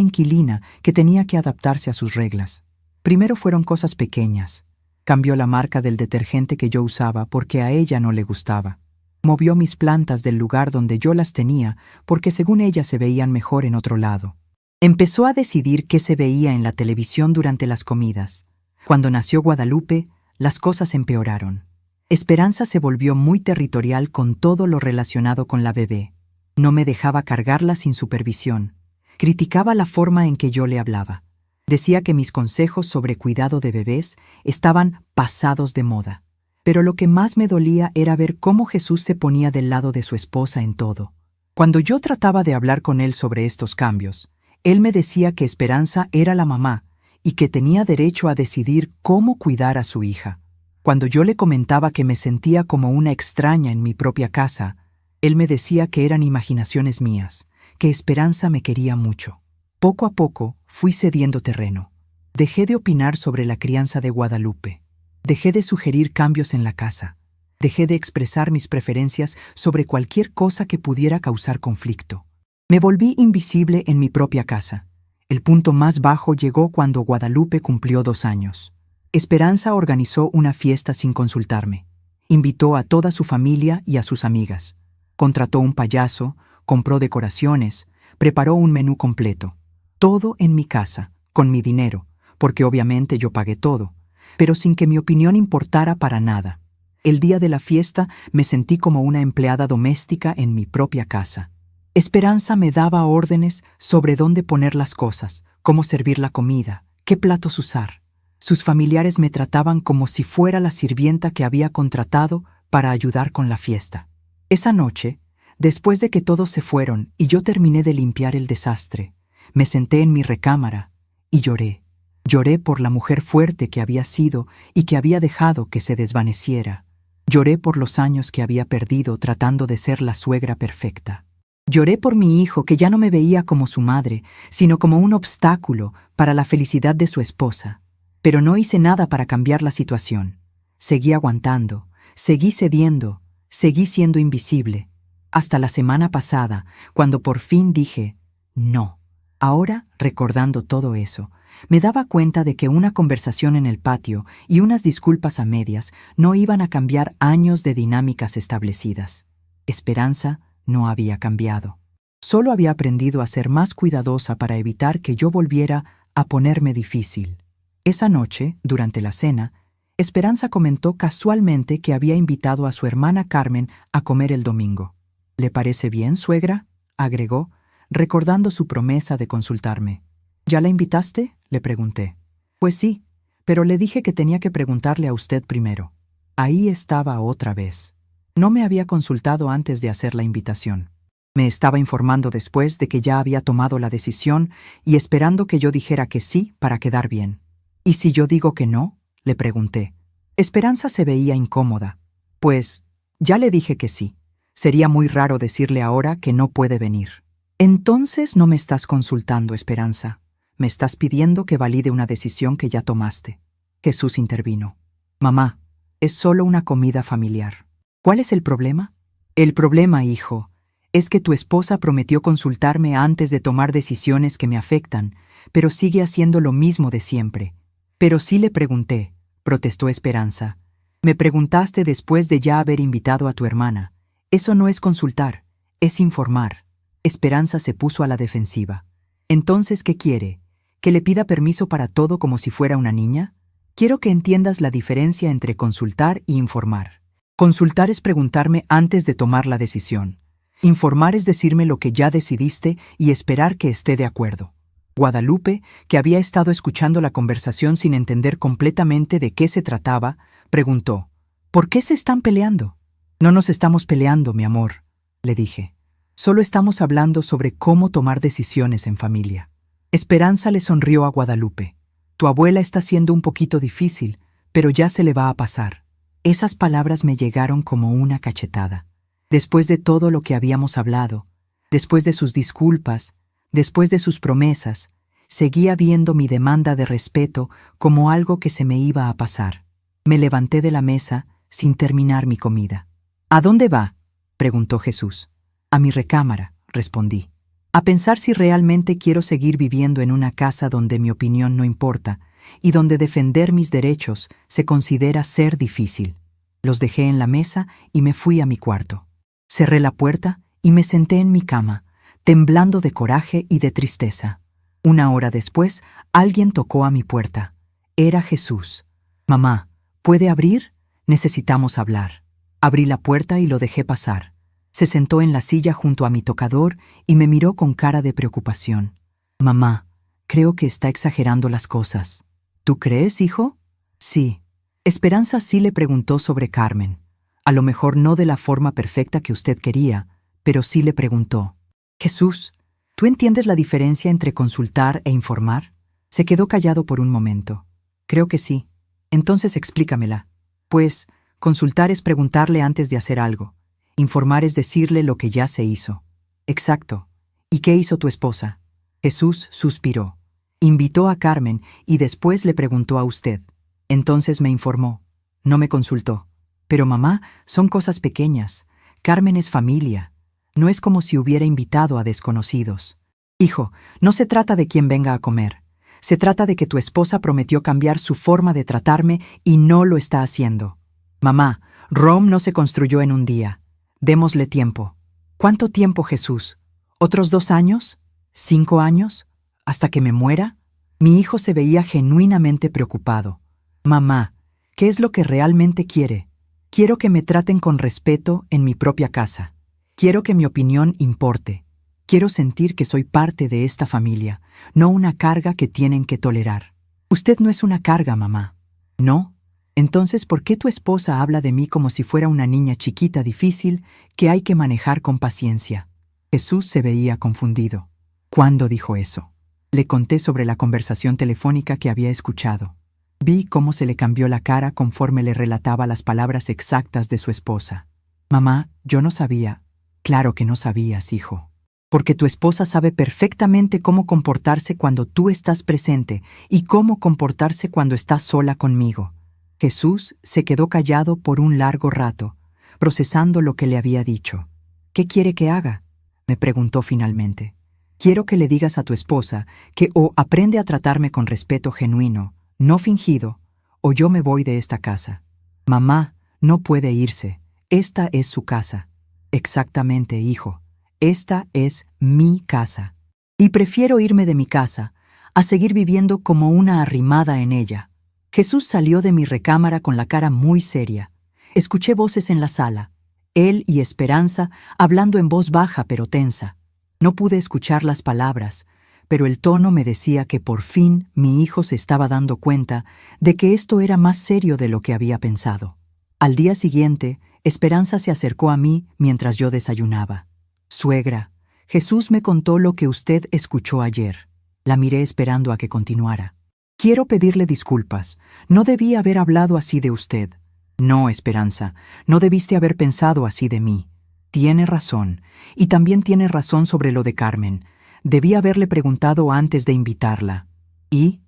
inquilina que tenía que adaptarse a sus reglas. Primero fueron cosas pequeñas. Cambió la marca del detergente que yo usaba porque a ella no le gustaba. Movió mis plantas del lugar donde yo las tenía porque según ella se veían mejor en otro lado. Empezó a decidir qué se veía en la televisión durante las comidas. Cuando nació Guadalupe, las cosas empeoraron. Esperanza se volvió muy territorial con todo lo relacionado con la bebé. No me dejaba cargarla sin supervisión. Criticaba la forma en que yo le hablaba. Decía que mis consejos sobre cuidado de bebés estaban pasados de moda. Pero lo que más me dolía era ver cómo Jesús se ponía del lado de su esposa en todo. Cuando yo trataba de hablar con él sobre estos cambios, él me decía que Esperanza era la mamá y que tenía derecho a decidir cómo cuidar a su hija. Cuando yo le comentaba que me sentía como una extraña en mi propia casa, él me decía que eran imaginaciones mías, que Esperanza me quería mucho. Poco a poco fui cediendo terreno. Dejé de opinar sobre la crianza de Guadalupe. Dejé de sugerir cambios en la casa. Dejé de expresar mis preferencias sobre cualquier cosa que pudiera causar conflicto. Me volví invisible en mi propia casa. El punto más bajo llegó cuando Guadalupe cumplió 2 años. Esperanza organizó una fiesta sin consultarme. Invitó a toda su familia y a sus amigas. Contrató un payaso, compró decoraciones, preparó un menú completo. Todo en mi casa, con mi dinero, porque obviamente yo pagué todo, pero sin que mi opinión importara para nada. El día de la fiesta me sentí como una empleada doméstica en mi propia casa. Esperanza me daba órdenes sobre dónde poner las cosas, cómo servir la comida, qué platos usar. Sus familiares me trataban como si fuera la sirvienta que había contratado para ayudar con la fiesta. Esa noche, después de que todos se fueron y yo terminé de limpiar el desastre, me senté en mi recámara y lloré. Lloré por la mujer fuerte que había sido y que había dejado que se desvaneciera. Lloré por los años que había perdido tratando de ser la suegra perfecta. Lloré por mi hijo que ya no me veía como su madre, sino como un obstáculo para la felicidad de su esposa. Pero no hice nada para cambiar la situación. Seguí aguantando, seguí cediendo, seguí siendo invisible. Hasta la semana pasada, cuando por fin dije, no. Ahora, recordando todo eso, me daba cuenta de que una conversación en el patio y unas disculpas a medias no iban a cambiar años de dinámicas establecidas. Esperanza no había cambiado. Solo había aprendido a ser más cuidadosa para evitar que yo volviera a ponerme difícil. Esa noche, durante la cena, Esperanza comentó casualmente que había invitado a su hermana Carmen a comer el domingo. ¿Le parece bien, suegra?, agregó, recordando su promesa de consultarme. ¿Ya la invitaste?, le pregunté. Pues sí, pero le dije que tenía que preguntarle a usted primero. Ahí estaba otra vez. No me había consultado antes de hacer la invitación. Me estaba informando después de que ya había tomado la decisión y esperando que yo dijera que sí para quedar bien. ¿Y si yo digo que no?, le pregunté. Esperanza se veía incómoda. Pues, ya le dije que sí. Sería muy raro decirle ahora que no puede venir. Entonces no me estás consultando, Esperanza. Me estás pidiendo que valide una decisión que ya tomaste. Jesús intervino. Mamá, es solo una comida familiar. ¿Cuál es el problema? El problema, hijo, es que tu esposa prometió consultarme antes de tomar decisiones que me afectan, pero sigue haciendo lo mismo de siempre. Pero sí le pregunté, protestó Esperanza. Me preguntaste después de ya haber invitado a tu hermana. Eso no es consultar, es informar. Esperanza se puso a la defensiva. Entonces, ¿qué quiere? ¿Que le pida permiso para todo como si fuera una niña? Quiero que entiendas la diferencia entre consultar y informar. Consultar es preguntarme antes de tomar la decisión. Informar es decirme lo que ya decidiste y esperar que esté de acuerdo. Guadalupe, que había estado escuchando la conversación sin entender completamente de qué se trataba, preguntó: ¿Por qué se están peleando? No nos estamos peleando, mi amor, le dije. Solo estamos hablando sobre cómo tomar decisiones en familia. Esperanza le sonrió a Guadalupe. Tu abuela está siendo un poquito difícil, pero ya se le va a pasar. Esas palabras me llegaron como una cachetada. Después de todo lo que habíamos hablado, después de sus disculpas, después de sus promesas, seguía viendo mi demanda de respeto como algo que se me iba a pasar. Me levanté de la mesa sin terminar mi comida. ¿A dónde va?, preguntó Jesús. A mi recámara, respondí. A pensar si realmente quiero seguir viviendo en una casa donde mi opinión no importa y donde defender mis derechos se considera ser difícil. Los dejé en la mesa y me fui a mi cuarto. Cerré la puerta y me senté en mi cama, temblando de coraje y de tristeza. Una hora después, alguien tocó a mi puerta. Era Jesús. Mamá, ¿puede abrir? Necesitamos hablar. Abrí la puerta y lo dejé pasar. Se sentó en la silla junto a mi tocador y me miró con cara de preocupación. Mamá, creo que está exagerando las cosas. ¿Tú crees, hijo? Sí. Esperanza sí le preguntó sobre Carmen. A lo mejor no de la forma perfecta que usted quería, pero sí le preguntó. Jesús, ¿tú entiendes la diferencia entre consultar e informar? Se quedó callado por un momento. Creo que sí. Entonces explícamela. Pues, consultar es preguntarle antes de hacer algo. Informar es decirle lo que ya se hizo. Exacto. ¿Y qué hizo tu esposa? Jesús suspiró. Invitó a Carmen y después le preguntó a usted. Entonces me informó. No me consultó. Pero mamá, son cosas pequeñas. Carmen es familia. No es como si hubiera invitado a desconocidos. Hijo, no se trata de quién venga a comer. Se trata de que tu esposa prometió cambiar su forma de tratarme y no lo está haciendo. Mamá, Rome no se construyó en un día. Démosle tiempo. ¿Cuánto tiempo, Jesús? ¿Otros 2 años? ¿5 años? ¿Hasta que me muera? Mi hijo se veía genuinamente preocupado. Mamá, ¿qué es lo que realmente quiere? Quiero que me traten con respeto en mi propia casa. Quiero que mi opinión importe. Quiero sentir que soy parte de esta familia, no una carga que tienen que tolerar. Usted no es una carga, mamá. ¿No? Entonces, ¿por qué tu esposa habla de mí como si fuera una niña chiquita difícil que hay que manejar con paciencia? Jesús se veía confundido. ¿Cuándo dijo eso? Le conté sobre la conversación telefónica que había escuchado. Vi cómo se le cambió la cara conforme le relataba las palabras exactas de su esposa. Mamá, yo no sabía. Claro que no sabías, hijo. Porque tu esposa sabe perfectamente cómo comportarse cuando tú estás presente y cómo comportarse cuando estás sola conmigo. Jesús se quedó callado por un largo rato, procesando lo que le había dicho. ¿Qué quiere que haga?, me preguntó finalmente. Quiero que le digas a tu esposa que o aprende a tratarme con respeto genuino, no fingido, o yo me voy de esta casa. Mamá no puede irse. Esta es su casa. Exactamente, hijo. Esta es mi casa. Y prefiero irme de mi casa a seguir viviendo como una arrimada en ella. Jesús salió de mi recámara con la cara muy seria. Escuché voces en la sala. Él y Esperanza hablando en voz baja pero tensa. No pude escuchar las palabras, pero el tono me decía que por fin mi hijo se estaba dando cuenta de que esto era más serio de lo que había pensado. Al día siguiente, Esperanza se acercó a mí mientras yo desayunaba. Suegra, Jesús me contó lo que usted escuchó ayer. La miré esperando a que continuara. Quiero pedirle disculpas. No debí haber hablado así de usted. No, Esperanza, no debiste haber pensado así de mí. Tiene razón, y también tiene razón sobre lo de Carmen. Debí haberle preguntado antes de invitarla. ¿Y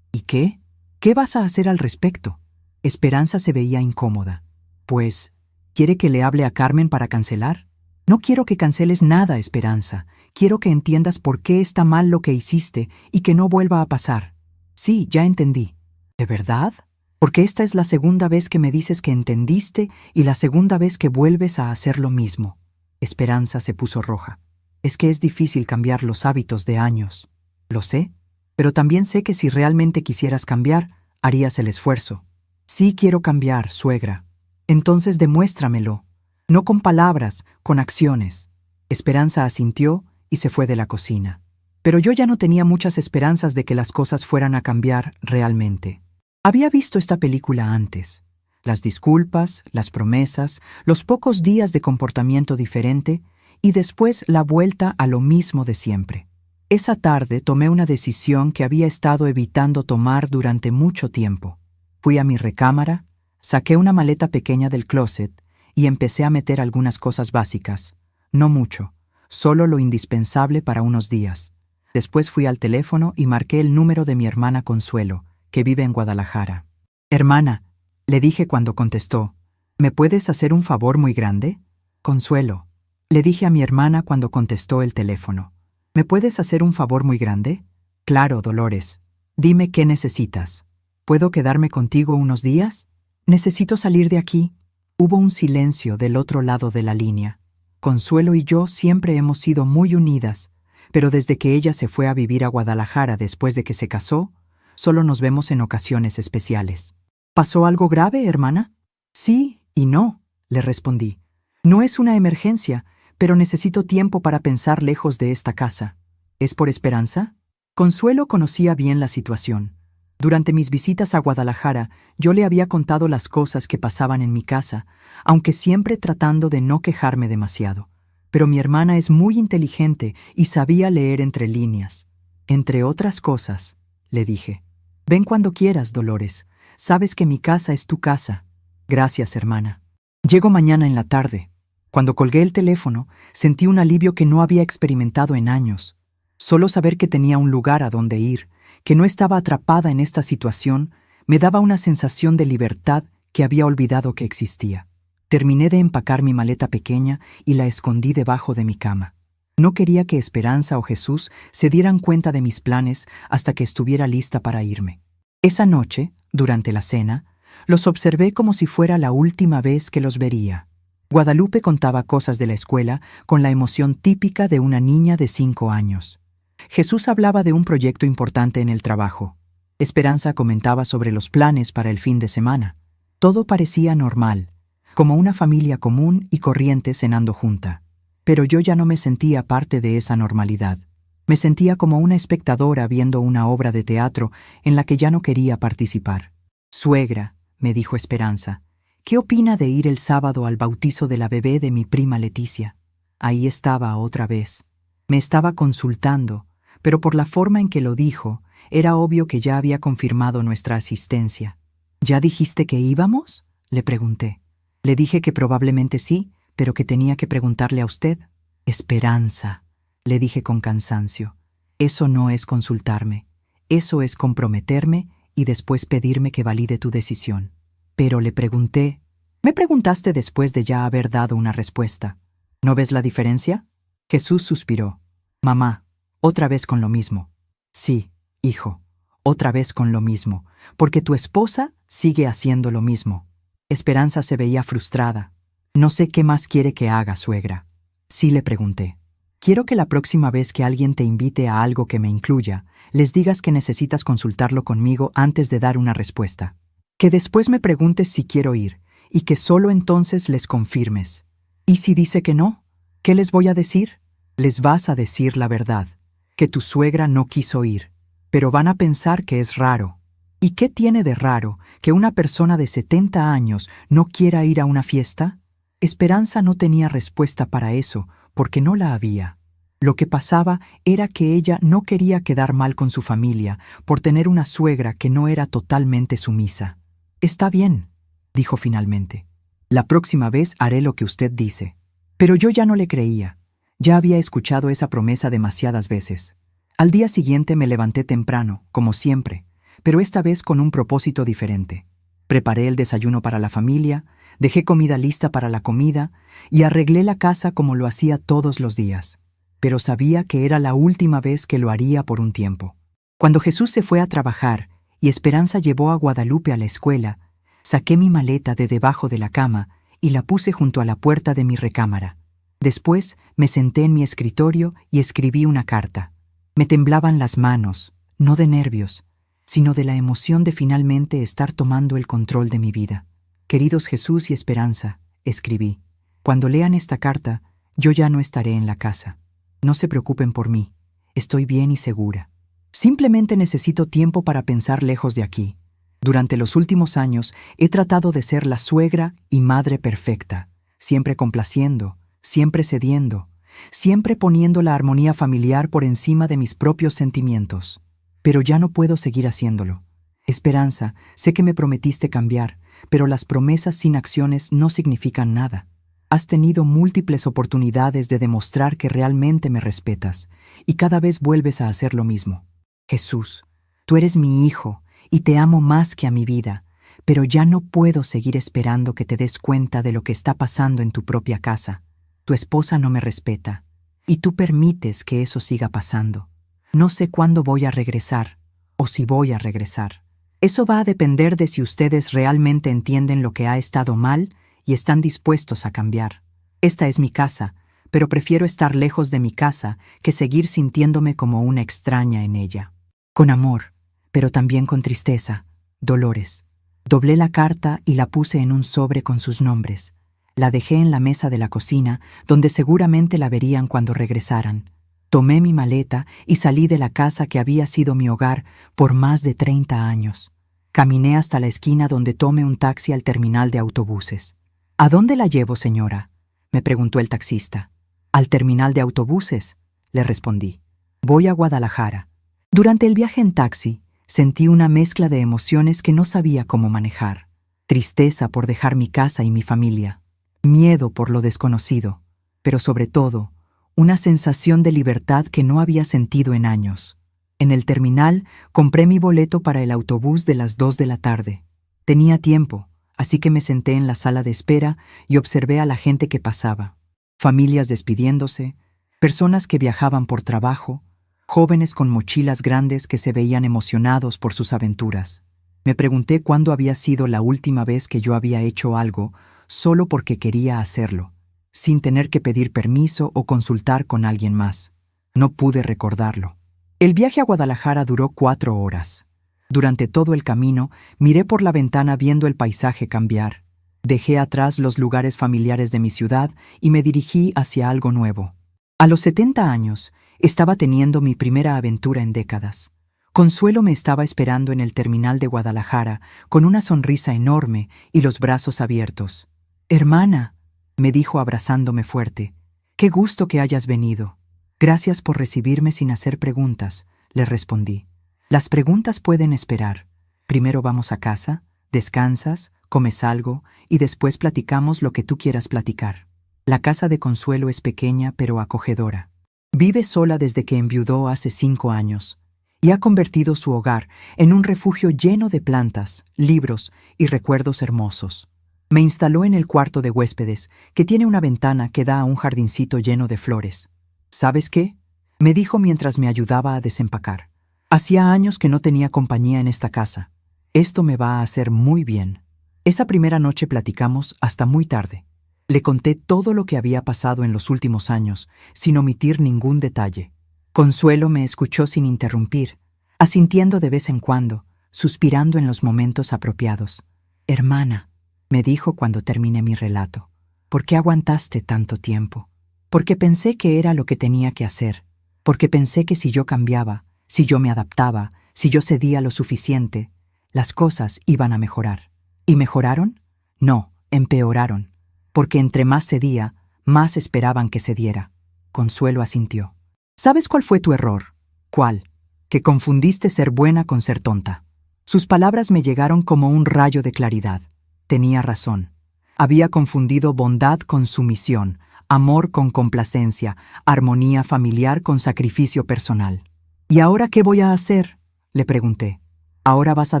qué? ¿Qué vas a hacer al respecto? Esperanza se veía incómoda. Pues, ¿quiere que le hable a Carmen para cancelar? No quiero que canceles nada, Esperanza. Quiero que entiendas por qué está mal lo que hiciste y que no vuelva a pasar. Sí, ya entendí. ¿De verdad? Porque esta es la segunda vez que me dices que entendiste y la segunda vez que vuelves a hacer lo mismo. Esperanza se puso roja. Es que es difícil cambiar los hábitos de años. Lo sé, pero también sé que si realmente quisieras cambiar, Harías el esfuerzo. Sí quiero cambiar, suegra. Entonces demuéstramelo. No con palabras, con acciones. Esperanza asintió y se fue de la cocina. Pero yo ya no tenía muchas esperanzas de que las cosas fueran a cambiar realmente. Había visto esta película antes. Las disculpas, las promesas, los pocos días de comportamiento diferente y después la vuelta a lo mismo de siempre. Esa tarde tomé una decisión que había estado evitando tomar durante mucho tiempo. Fui a mi recámara, saqué una maleta pequeña del closet y empecé a meter algunas cosas básicas. No mucho, solo lo indispensable para unos días. Después fui al teléfono y marqué el número de mi hermana Consuelo, que vive en Guadalajara. «Hermana», le dije cuando contestó, «¿me puedes hacer un favor muy grande?» «Consuelo», le dije a mi hermana cuando contestó el teléfono. «¿Me puedes hacer un favor muy grande?» «Claro, Dolores. Dime qué necesitas. ¿Puedo quedarme contigo unos días?» «Necesito salir de aquí». Hubo un silencio del otro lado de la línea. Consuelo y yo siempre hemos sido muy unidas, pero desde que ella se fue a vivir a Guadalajara después de que se casó, solo nos vemos en ocasiones especiales. «¿Pasó algo grave, hermana?» «Sí y no», le respondí. «No es una emergencia, pero necesito tiempo para pensar lejos de esta casa». «¿Es por Esperanza?» Consuelo conocía bien la situación. Durante mis visitas a Guadalajara, yo le había contado las cosas que pasaban en mi casa, aunque siempre tratando de no quejarme demasiado. Pero mi hermana es muy inteligente y sabía leer entre líneas. «Entre otras cosas», le dije. «Ven cuando quieras, Dolores. Sabes que mi casa es tu casa». «Gracias, hermana. Llego mañana en la tarde». Cuando colgué el teléfono, sentí un alivio que no había experimentado en años. Solo saber que tenía un lugar a donde ir, que no estaba atrapada en esta situación, me daba una sensación de libertad que había olvidado que existía. Terminé de empacar mi maleta pequeña y la escondí debajo de mi cama. No quería que Esperanza o Jesús se dieran cuenta de mis planes hasta que estuviera lista para irme. Esa noche, durante la cena, los observé como si fuera la última vez que los vería. Guadalupe contaba cosas de la escuela con la emoción típica de una niña de 5 años. Jesús hablaba de un proyecto importante en el trabajo. Esperanza comentaba sobre los planes para el fin de semana. Todo parecía normal, como una familia común y corriente cenando junta. Pero yo ya no me sentía parte de esa normalidad. Me sentía como una espectadora viendo una obra de teatro en la que ya no quería participar. «Suegra», me dijo Esperanza, «¿qué opina de ir el sábado al bautizo de la bebé de mi prima Leticia?» Ahí estaba otra vez. Me estaba consultando, pero por la forma en que lo dijo, era obvio que ya había confirmado nuestra asistencia. «¿Ya dijiste que íbamos?», le pregunté. Le dije que probablemente sí, pero que tenía que preguntarle a usted. «Esperanza», le dije con cansancio, «eso no es consultarme. Eso es comprometerme y después pedirme que valide tu decisión». Pero le pregunté. «Me preguntaste después de ya haber dado una respuesta. ¿No ves la diferencia?» Jesús suspiró. «Mamá, otra vez con lo mismo». «Sí, hijo, otra vez con lo mismo, porque tu esposa sigue haciendo lo mismo». Esperanza se veía frustrada. «No sé qué más quiere que haga, suegra». Sí, le pregunté. «Quiero que la próxima vez que alguien te invite a algo que me incluya, les digas que necesitas consultarlo conmigo antes de dar una respuesta. Que después me preguntes si quiero ir, y que solo entonces les confirmes. ¿Y si dice que no? ¿Qué les voy a decir? Les vas a decir la verdad, que tu suegra no quiso ir, pero van a pensar que es raro. ¿Y qué tiene de raro que una persona de 70 años no quiera ir a una fiesta?» Esperanza no tenía respuesta para eso, porque no la había. Lo que pasaba era que ella no quería quedar mal con su familia por tener una suegra que no era totalmente sumisa. «Está bien», dijo finalmente. «La próxima vez haré lo que usted dice». Pero yo ya no le creía. Ya había escuchado esa promesa demasiadas veces. Al día siguiente me levanté temprano, como siempre, pero esta vez con un propósito diferente. Preparé el desayuno para la familia, dejé comida lista para la comida y arreglé la casa como lo hacía todos los días. Pero sabía que era la última vez que lo haría por un tiempo. Cuando Jesús se fue a trabajar y Esperanza llevó a Guadalupe a la escuela, saqué mi maleta de debajo de la cama y la puse junto a la puerta de mi recámara. Después me senté en mi escritorio y escribí una carta. Me temblaban las manos, no de nervios. sino de la emoción de finalmente estar tomando el control de mi vida. Queridos Jesús y Esperanza, escribí, cuando lean esta carta, yo ya no estaré en la casa. No se preocupen por mí, estoy bien y segura. Simplemente necesito tiempo para pensar lejos de aquí. Durante los últimos años he tratado de ser la suegra y madre perfecta, siempre complaciendo, siempre cediendo, siempre poniendo la armonía familiar por encima de mis propios sentimientos. Pero ya no puedo seguir haciéndolo. Esperanza, sé que me prometiste cambiar, pero las promesas sin acciones no significan nada. Has tenido múltiples oportunidades de demostrar que realmente me respetas, y cada vez vuelves a hacer lo mismo. Jesús, tú eres mi hijo, y te amo más que a mi vida, pero ya no puedo seguir esperando que te des cuenta de lo que está pasando en tu propia casa. Tu esposa no me respeta, y tú permites que eso siga pasando. No sé cuándo voy a regresar, o si voy a regresar. Eso va a depender de si ustedes realmente entienden lo que ha estado mal y están dispuestos a cambiar. Esta es mi casa, pero prefiero estar lejos de mi casa que seguir sintiéndome como una extraña en ella. Con amor, pero también con tristeza, Dolores. Doblé la carta y la puse en un sobre con sus nombres. La dejé en la mesa de la cocina, donde seguramente la verían cuando regresaran. Tomé mi maleta y salí de la casa que había sido mi hogar por más de 30 años. Caminé hasta la esquina donde tomé un taxi al terminal de autobuses. ¿A dónde la llevo, señora?, me preguntó el taxista. Al terminal de autobuses, le respondí. Voy a Guadalajara. Durante el viaje en taxi, sentí una mezcla de emociones que no sabía cómo manejar. Tristeza por dejar mi casa y mi familia. Miedo por lo desconocido. Pero sobre todo, una sensación de libertad que no había sentido en años. En el terminal, compré mi boleto para el autobús de las 2 de la tarde. Tenía tiempo, así que me senté en la sala de espera y observé a la gente que pasaba. Familias despidiéndose, personas que viajaban por trabajo, jóvenes con mochilas grandes que se veían emocionados por sus aventuras. Me pregunté cuándo había sido la última vez que yo había hecho algo solo porque quería hacerlo, sin tener que pedir permiso o consultar con alguien más. No pude recordarlo. El viaje a Guadalajara duró 4 horas. Durante todo el camino, miré por la ventana viendo el paisaje cambiar. Dejé atrás los lugares familiares de mi ciudad y me dirigí hacia algo nuevo. A los 70 años, estaba teniendo mi primera aventura en décadas. Consuelo me estaba esperando en el terminal de Guadalajara, con una sonrisa enorme y los brazos abiertos. «Hermana», me dijo abrazándome fuerte, «qué gusto que hayas venido». «Gracias por recibirme sin hacer preguntas», le respondí. «Las preguntas pueden esperar. Primero vamos a casa, descansas, comes algo y después platicamos lo que tú quieras platicar». La casa de Consuelo es pequeña pero acogedora. Vive sola desde que enviudó hace 5 años y ha convertido su hogar en un refugio lleno de plantas, libros y recuerdos hermosos. Me instaló en el cuarto de huéspedes, que tiene una ventana que da a un jardincito lleno de flores. «¿Sabes qué?», me dijo mientras me ayudaba a desempacar. «Hacía años que no tenía compañía en esta casa. Esto me va a hacer muy bien». Esa primera noche platicamos hasta muy tarde. Le conté todo lo que había pasado en los últimos años, sin omitir ningún detalle. Consuelo me escuchó sin interrumpir, asintiendo de vez en cuando, suspirando en los momentos apropiados. «Hermana», me dijo cuando terminé mi relato, «¿por qué aguantaste tanto tiempo?» Porque pensé que era lo que tenía que hacer, porque pensé que si yo cambiaba, si yo me adaptaba, si yo cedía lo suficiente, las cosas iban a mejorar. ¿Y mejoraron? No, empeoraron, porque entre más cedía, más esperaban que cediera. Consuelo asintió. ¿Sabes cuál fue tu error? ¿Cuál? Que confundiste ser buena con ser tonta. Sus palabras me llegaron como un rayo de claridad. Tenía razón. Había confundido bondad con sumisión, amor con complacencia, armonía familiar con sacrificio personal. ¿Y ahora qué voy a hacer?, le pregunté. «Ahora vas a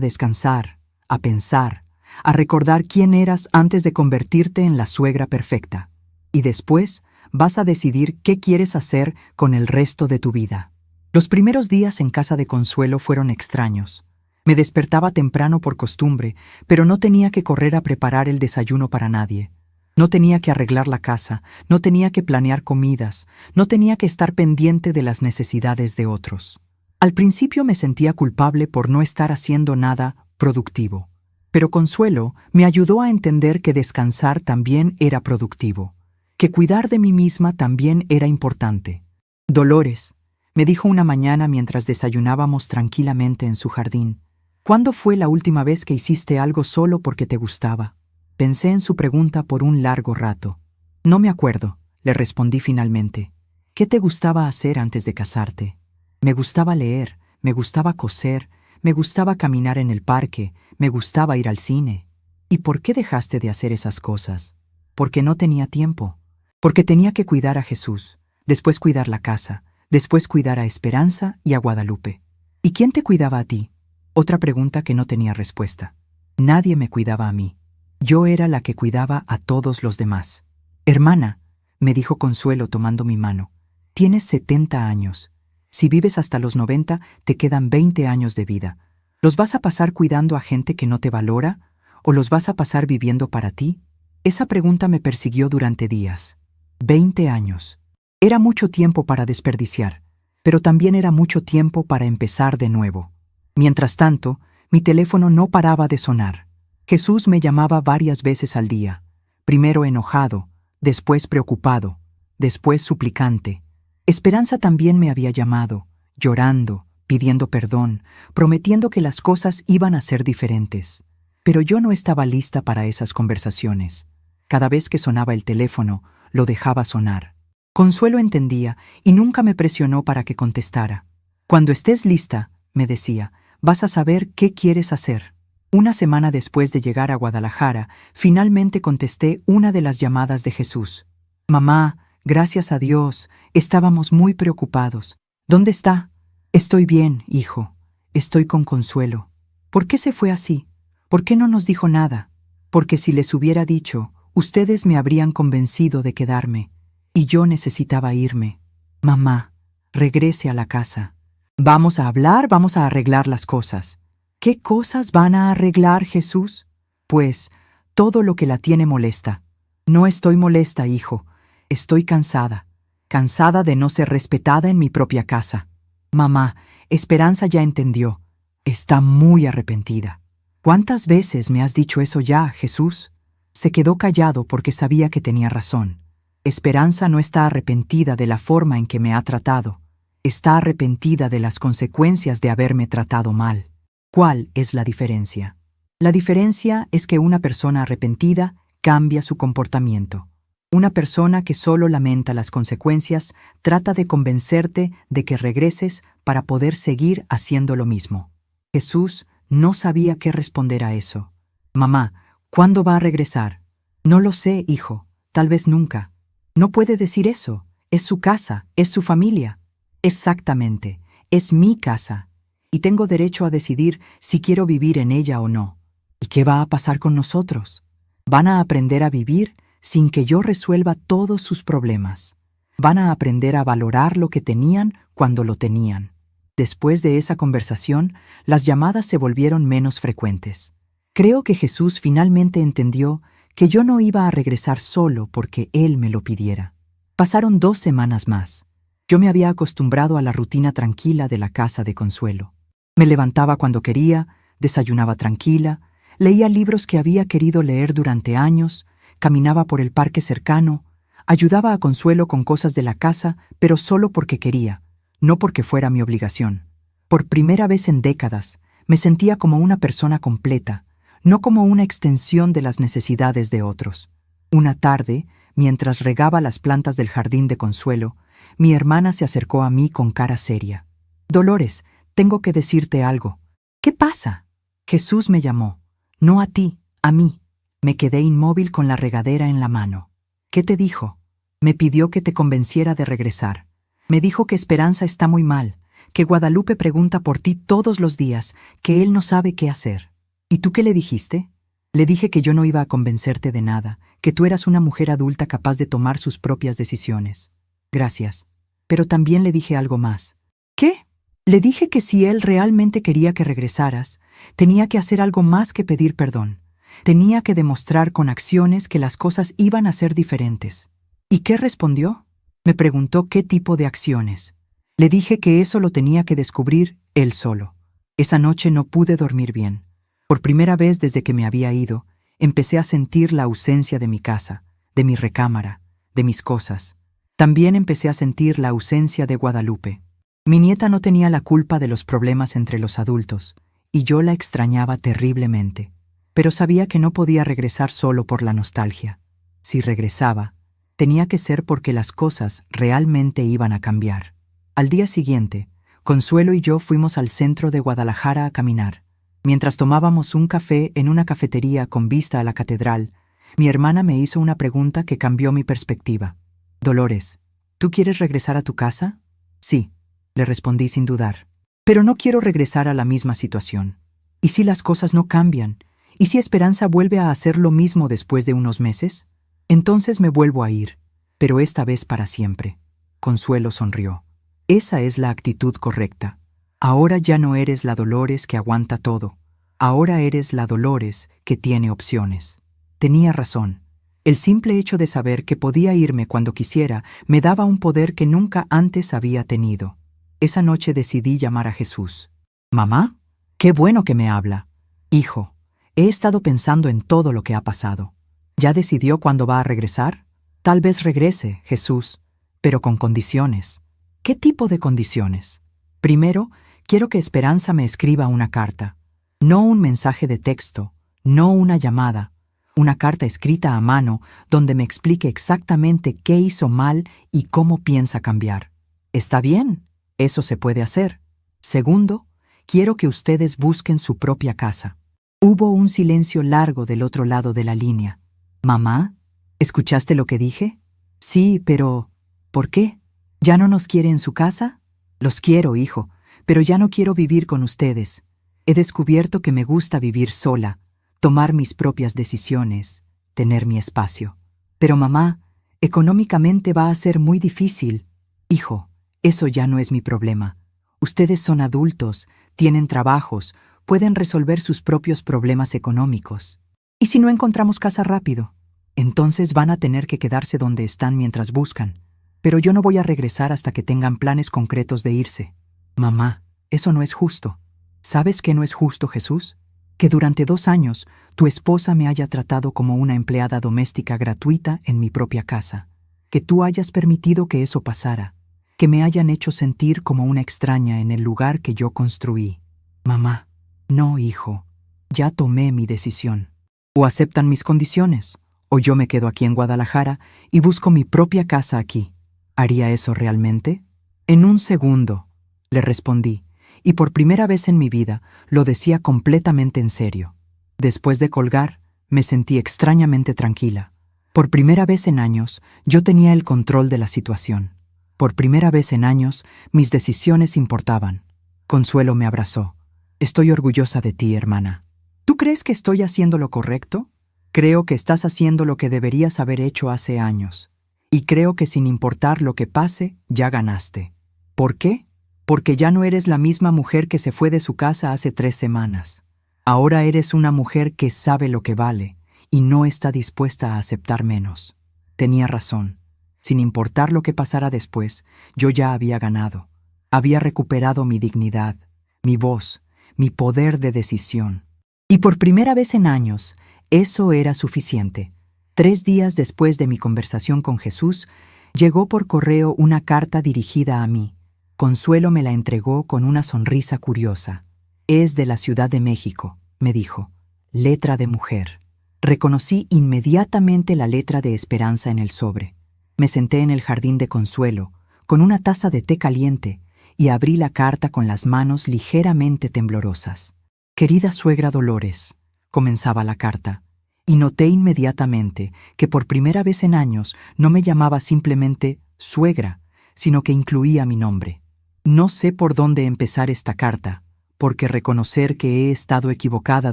descansar, a pensar, a recordar quién eras antes de convertirte en la suegra perfecta. Y después vas a decidir qué quieres hacer con el resto de tu vida». Los primeros días en casa de Consuelo fueron extraños. Me despertaba temprano por costumbre, pero no tenía que correr a preparar el desayuno para nadie. No tenía que arreglar la casa, no tenía que planear comidas, no tenía que estar pendiente de las necesidades de otros. Al principio me sentía culpable por no estar haciendo nada productivo, pero Consuelo me ayudó a entender que descansar también era productivo, que cuidar de mí misma también era importante. Dolores, me dijo una mañana mientras desayunábamos tranquilamente en su jardín, ¿cuándo fue la última vez que hiciste algo solo porque te gustaba? Pensé en su pregunta por un largo rato. No me acuerdo, le respondí finalmente. ¿Qué te gustaba hacer antes de casarte? Me gustaba leer, me gustaba coser, me gustaba caminar en el parque, me gustaba ir al cine. ¿Y por qué dejaste de hacer esas cosas? Porque no tenía tiempo. Porque tenía que cuidar a Jesús, después cuidar la casa, después cuidar a Esperanza y a Guadalupe. ¿Y quién te cuidaba a ti? Otra pregunta que no tenía respuesta. Nadie me cuidaba a mí. Yo era la que cuidaba a todos los demás. Hermana, me dijo Consuelo tomando mi mano, tienes 70 años. Si vives hasta los 90, te quedan 20 años de vida. ¿Los vas a pasar cuidando a gente que no te valora? ¿O los vas a pasar viviendo para ti? Esa pregunta me persiguió durante días. 20 años. Era mucho tiempo para desperdiciar, pero también era mucho tiempo para empezar de nuevo. Mientras tanto, mi teléfono no paraba de sonar. Jesús me llamaba varias veces al día, primero enojado, después preocupado, después suplicante. Esperanza también me había llamado, llorando, pidiendo perdón, prometiendo que las cosas iban a ser diferentes. Pero yo no estaba lista para esas conversaciones. Cada vez que sonaba el teléfono, lo dejaba sonar. Consuelo entendía y nunca me presionó para que contestara. Cuando estés lista, me decía, vas a saber qué quieres hacer. Una semana después de llegar a Guadalajara, finalmente contesté una de las llamadas de Jesús. Mamá, gracias a Dios, estábamos muy preocupados. ¿Dónde está? Estoy bien, hijo. Estoy con Consuelo. ¿Por qué se fue así? ¿Por qué no nos dijo nada? Porque si les hubiera dicho, ustedes me habrían convencido de quedarme. Y yo necesitaba irme. Mamá, regrese a la casa. Vamos a hablar, vamos a arreglar las cosas. ¿Qué cosas van a arreglar, Jesús? Pues, todo lo que la tiene molesta. No estoy molesta, hijo. Estoy cansada. Cansada de no ser respetada en mi propia casa. Mamá, Esperanza ya entendió. Está muy arrepentida. ¿Cuántas veces me has dicho eso ya, Jesús? Se quedó callado porque sabía que tenía razón. Esperanza no está arrepentida de la forma en que me ha tratado. Está arrepentida de las consecuencias de haberme tratado mal. ¿Cuál es la diferencia? La diferencia es que una persona arrepentida cambia su comportamiento. Una persona que solo lamenta las consecuencias trata de convencerte de que regreses para poder seguir haciendo lo mismo. Jesús no sabía qué responder a eso. Mamá, ¿cuándo va a regresar? No lo sé, hijo. Tal vez nunca. No puede decir eso. Es su casa, es su familia. Exactamente, es mi casa. Y tengo derecho a decidir si quiero vivir en ella o no. ¿Y qué va a pasar con nosotros? Van a aprender a vivir sin que yo resuelva todos sus problemas. Van a aprender a valorar lo que tenían cuando lo tenían. Después de esa conversación, las llamadas se volvieron menos frecuentes. Creo que Jesús finalmente entendió que yo no iba a regresar solo porque Él me lo pidiera. Pasaron 2 semanas más. Yo me había acostumbrado a la rutina tranquila de la casa de Consuelo. Me levantaba cuando quería, desayunaba tranquila, leía libros que había querido leer durante años, caminaba por el parque cercano, ayudaba a Consuelo con cosas de la casa, pero solo porque quería, no porque fuera mi obligación. Por primera vez en décadas, me sentía como una persona completa, no como una extensión de las necesidades de otros. Una tarde, mientras regaba las plantas del jardín de Consuelo, mi hermana se acercó a mí con cara seria. Dolores, tengo que decirte algo. ¿Qué pasa? Jesús me llamó. No a ti, a mí. Me quedé inmóvil con la regadera en la mano. ¿Qué te dijo? Me pidió que te convenciera de regresar. Me dijo que Esperanza está muy mal, que Guadalupe pregunta por ti todos los días, que él no sabe qué hacer. ¿Y tú qué le dijiste? Le dije que yo no iba a convencerte de nada, que tú eras una mujer adulta capaz de tomar sus propias decisiones. Gracias. Pero también le dije algo más. ¿Qué? Le dije que si él realmente quería que regresaras, tenía que hacer algo más que pedir perdón. Tenía que demostrar con acciones que las cosas iban a ser diferentes. ¿Y qué respondió? Me preguntó qué tipo de acciones. Le dije que eso lo tenía que descubrir él solo. Esa noche no pude dormir bien. Por primera vez desde que me había ido, empecé a sentir la ausencia de mi casa, de mi recámara, de mis cosas. También empecé a sentir la ausencia de Guadalupe. Mi nieta no tenía la culpa de los problemas entre los adultos, y yo la extrañaba terriblemente. Pero sabía que no podía regresar solo por la nostalgia. Si regresaba, tenía que ser porque las cosas realmente iban a cambiar. Al día siguiente, Consuelo y yo fuimos al centro de Guadalajara a caminar. Mientras tomábamos un café en una cafetería con vista a la catedral, mi hermana me hizo una pregunta que cambió mi perspectiva. Dolores, ¿tú quieres regresar a tu casa? Sí, le respondí sin dudar. Pero no quiero regresar a la misma situación. ¿Y si las cosas no cambian? ¿Y si Esperanza vuelve a hacer lo mismo después de unos meses? Entonces me vuelvo a ir, pero esta vez para siempre. Consuelo sonrió. Esa es la actitud correcta. Ahora ya no eres la Dolores que aguanta todo. Ahora eres la Dolores que tiene opciones. Tenía razón. El simple hecho de saber que podía irme cuando quisiera me daba un poder que nunca antes había tenido. Esa noche decidí llamar a Jesús. «Mamá, qué bueno que me habla. Hijo, he estado pensando en todo lo que ha pasado. ¿Ya decidió cuándo va a regresar? Tal vez regrese, Jesús, pero con condiciones». ¿Qué tipo de condiciones? Primero, quiero que Esperanza me escriba una carta. No un mensaje de texto, no una llamada. Una carta escrita a mano donde me explique exactamente qué hizo mal y cómo piensa cambiar. Está bien, eso se puede hacer. Segundo, quiero que ustedes busquen su propia casa. Hubo un silencio largo del otro lado de la línea. «Mamá, ¿escuchaste lo que dije?» «Sí, pero ¿por qué? ¿Ya no nos quiere en su casa?» «Los quiero, hijo, pero ya no quiero vivir con ustedes. He descubierto que me gusta vivir sola, tomar mis propias decisiones, tener mi espacio. Pero mamá, económicamente va a ser muy difícil». «Hijo, eso ya no es mi problema. Ustedes son adultos, tienen trabajos, pueden resolver sus propios problemas económicos. ¿Y si no encontramos casa rápido? Entonces van a tener que quedarse donde están mientras buscan. Pero yo no voy a regresar hasta que tengan planes concretos de irse». «Mamá, eso no es justo». «¿Sabes qué no es justo, Jesús? Que durante 2 años tu esposa me haya tratado como una empleada doméstica gratuita en mi propia casa. Que tú hayas permitido que eso pasara. Que me hayan hecho sentir como una extraña en el lugar que yo construí. Mamá, no, hijo, ya tomé mi decisión. O aceptan mis condiciones, o yo me quedo aquí en Guadalajara y busco mi propia casa aquí. ¿Haría eso realmente?» «En un segundo», le respondí, y por primera vez en mi vida lo decía completamente en serio. Después de colgar, me sentí extrañamente tranquila. Por primera vez en años, yo tenía el control de la situación. Por primera vez en años, mis decisiones importaban. Consuelo me abrazó. «Estoy orgullosa de ti, hermana. ¿Tú crees que estoy haciendo lo correcto? Creo que estás haciendo lo que deberías haber hecho hace años. Y creo que sin importar lo que pase, ya ganaste. ¿Por qué? Porque ya no eres la misma mujer que se fue de su casa hace 3 semanas. Ahora eres una mujer que sabe lo que vale y no está dispuesta a aceptar menos». Tenía razón. Sin importar lo que pasara después, yo ya había ganado. Había recuperado mi dignidad, mi voz, mi poder de decisión. Y por primera vez en años, eso era suficiente. 3 días después de mi conversación con Jesús, llegó por correo una carta dirigida a mí. Consuelo me la entregó con una sonrisa curiosa. «Es de la Ciudad de México», me dijo. Letra de mujer. Reconocí inmediatamente la letra de Esperanza en el sobre. Me senté en el jardín de Consuelo, con una taza de té caliente, y abrí la carta con las manos ligeramente temblorosas. «Querida suegra Dolores», comenzaba la carta, y noté inmediatamente que por primera vez en años no me llamaba simplemente suegra, sino que incluía mi nombre. No sé por dónde empezar esta carta, porque reconocer que he estado equivocada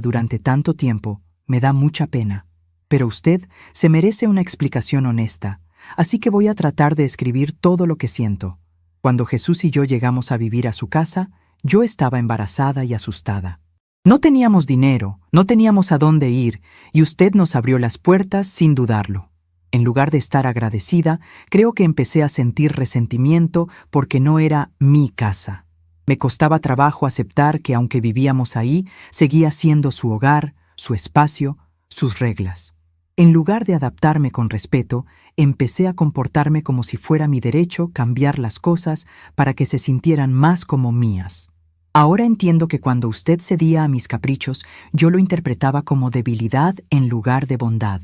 durante tanto tiempo me da mucha pena. Pero usted se merece una explicación honesta, así que voy a tratar de escribir todo lo que siento. Cuando Jesús y yo llegamos a vivir a su casa, yo estaba embarazada y asustada. No teníamos dinero, no teníamos a dónde ir, y usted nos abrió las puertas sin dudarlo. En lugar de estar agradecida, creo que empecé a sentir resentimiento porque no era mi casa. Me costaba trabajo aceptar que aunque vivíamos ahí, seguía siendo su hogar, su espacio, sus reglas. En lugar de adaptarme con respeto, empecé a comportarme como si fuera mi derecho cambiar las cosas para que se sintieran más como mías. Ahora entiendo que cuando usted cedía a mis caprichos, yo lo interpretaba como debilidad en lugar de bondad.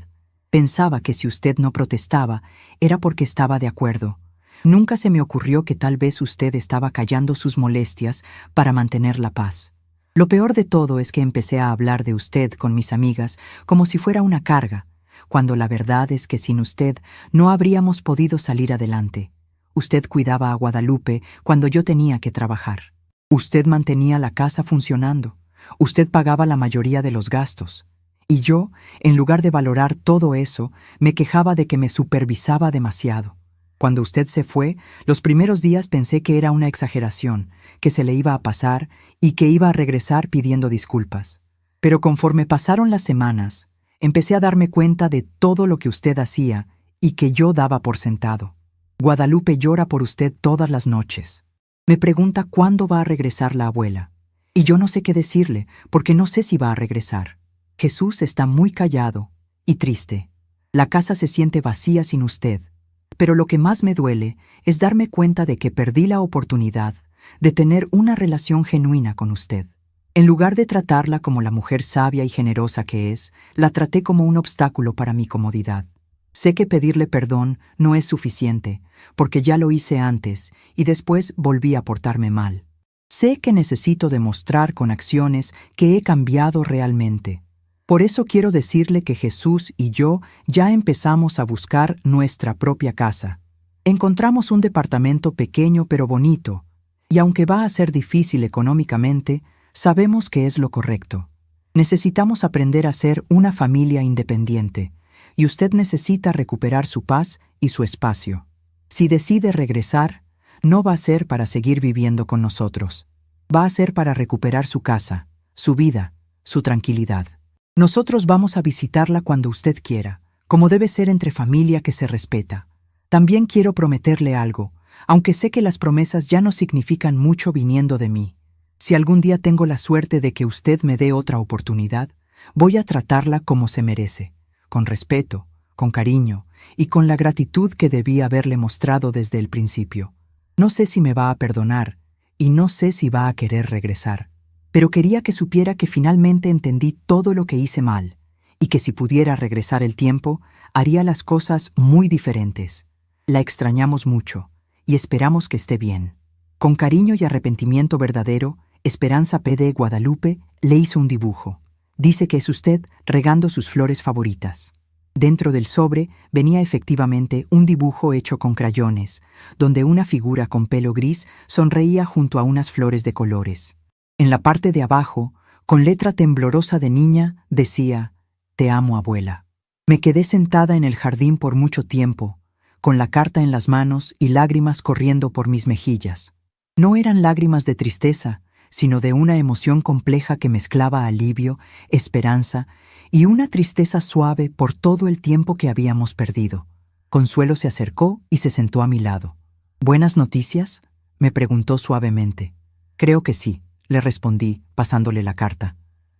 Pensaba que si usted no protestaba, era porque estaba de acuerdo. Nunca se me ocurrió que tal vez usted estaba callando sus molestias para mantener la paz. Lo peor de todo es que empecé a hablar de usted con mis amigas como si fuera una carga, cuando la verdad es que sin usted no habríamos podido salir adelante. Usted cuidaba a Guadalupe cuando yo tenía que trabajar. Usted mantenía la casa funcionando. Usted pagaba la mayoría de los gastos. Y yo, en lugar de valorar todo eso, me quejaba de que me supervisaba demasiado. Cuando usted se fue, los primeros días pensé que era una exageración, que se le iba a pasar y que iba a regresar pidiendo disculpas. Pero conforme pasaron las semanas, empecé a darme cuenta de todo lo que usted hacía y que yo daba por sentado. Guadalupe llora por usted todas las noches. Me pregunta cuándo va a regresar la abuela. Y yo no sé qué decirle, porque no sé si va a regresar. Jesús está muy callado y triste. La casa se siente vacía sin usted. Pero lo que más me duele es darme cuenta de que perdí la oportunidad de tener una relación genuina con usted. En lugar de tratarla como la mujer sabia y generosa que es, la traté como un obstáculo para mi comodidad. Sé que pedirle perdón no es suficiente, porque ya lo hice antes y después volví a portarme mal. Sé que necesito demostrar con acciones que he cambiado realmente. Por eso quiero decirle que Jesús y yo ya empezamos a buscar nuestra propia casa. Encontramos un departamento pequeño pero bonito, y aunque va a ser difícil económicamente, sabemos que es lo correcto. Necesitamos aprender a ser una familia independiente, y usted necesita recuperar su paz y su espacio. Si decide regresar, no va a ser para seguir viviendo con nosotros. Va a ser para recuperar su casa, su vida, su tranquilidad. Nosotros vamos a visitarla cuando usted quiera, como debe ser entre familia que se respeta. También quiero prometerle algo, aunque sé que las promesas ya no significan mucho viniendo de mí. Si algún día tengo la suerte de que usted me dé otra oportunidad, voy a tratarla como se merece, con respeto, con cariño y con la gratitud que debí haberle mostrado desde el principio. No sé si me va a perdonar y no sé si va a querer regresar. Pero quería que supiera que finalmente entendí todo lo que hice mal, y que si pudiera regresar el tiempo, haría las cosas muy diferentes. La extrañamos mucho, y esperamos que esté bien. Con cariño y arrepentimiento verdadero, Esperanza P. de Guadalupe le hizo un dibujo. Dice que es usted regando sus flores favoritas. Dentro del sobre venía efectivamente un dibujo hecho con crayones, donde una figura con pelo gris sonreía junto a unas flores de colores. En la parte de abajo, con letra temblorosa de niña, decía: «Te amo, abuela». Me quedé sentada en el jardín por mucho tiempo, con la carta en las manos y lágrimas corriendo por mis mejillas. No eran lágrimas de tristeza, sino de una emoción compleja que mezclaba alivio, esperanza y una tristeza suave por todo el tiempo que habíamos perdido. Consuelo se acercó y se sentó a mi lado. «¿Buenas noticias?», me preguntó suavemente. «Creo que sí», le respondí, pasándole la carta.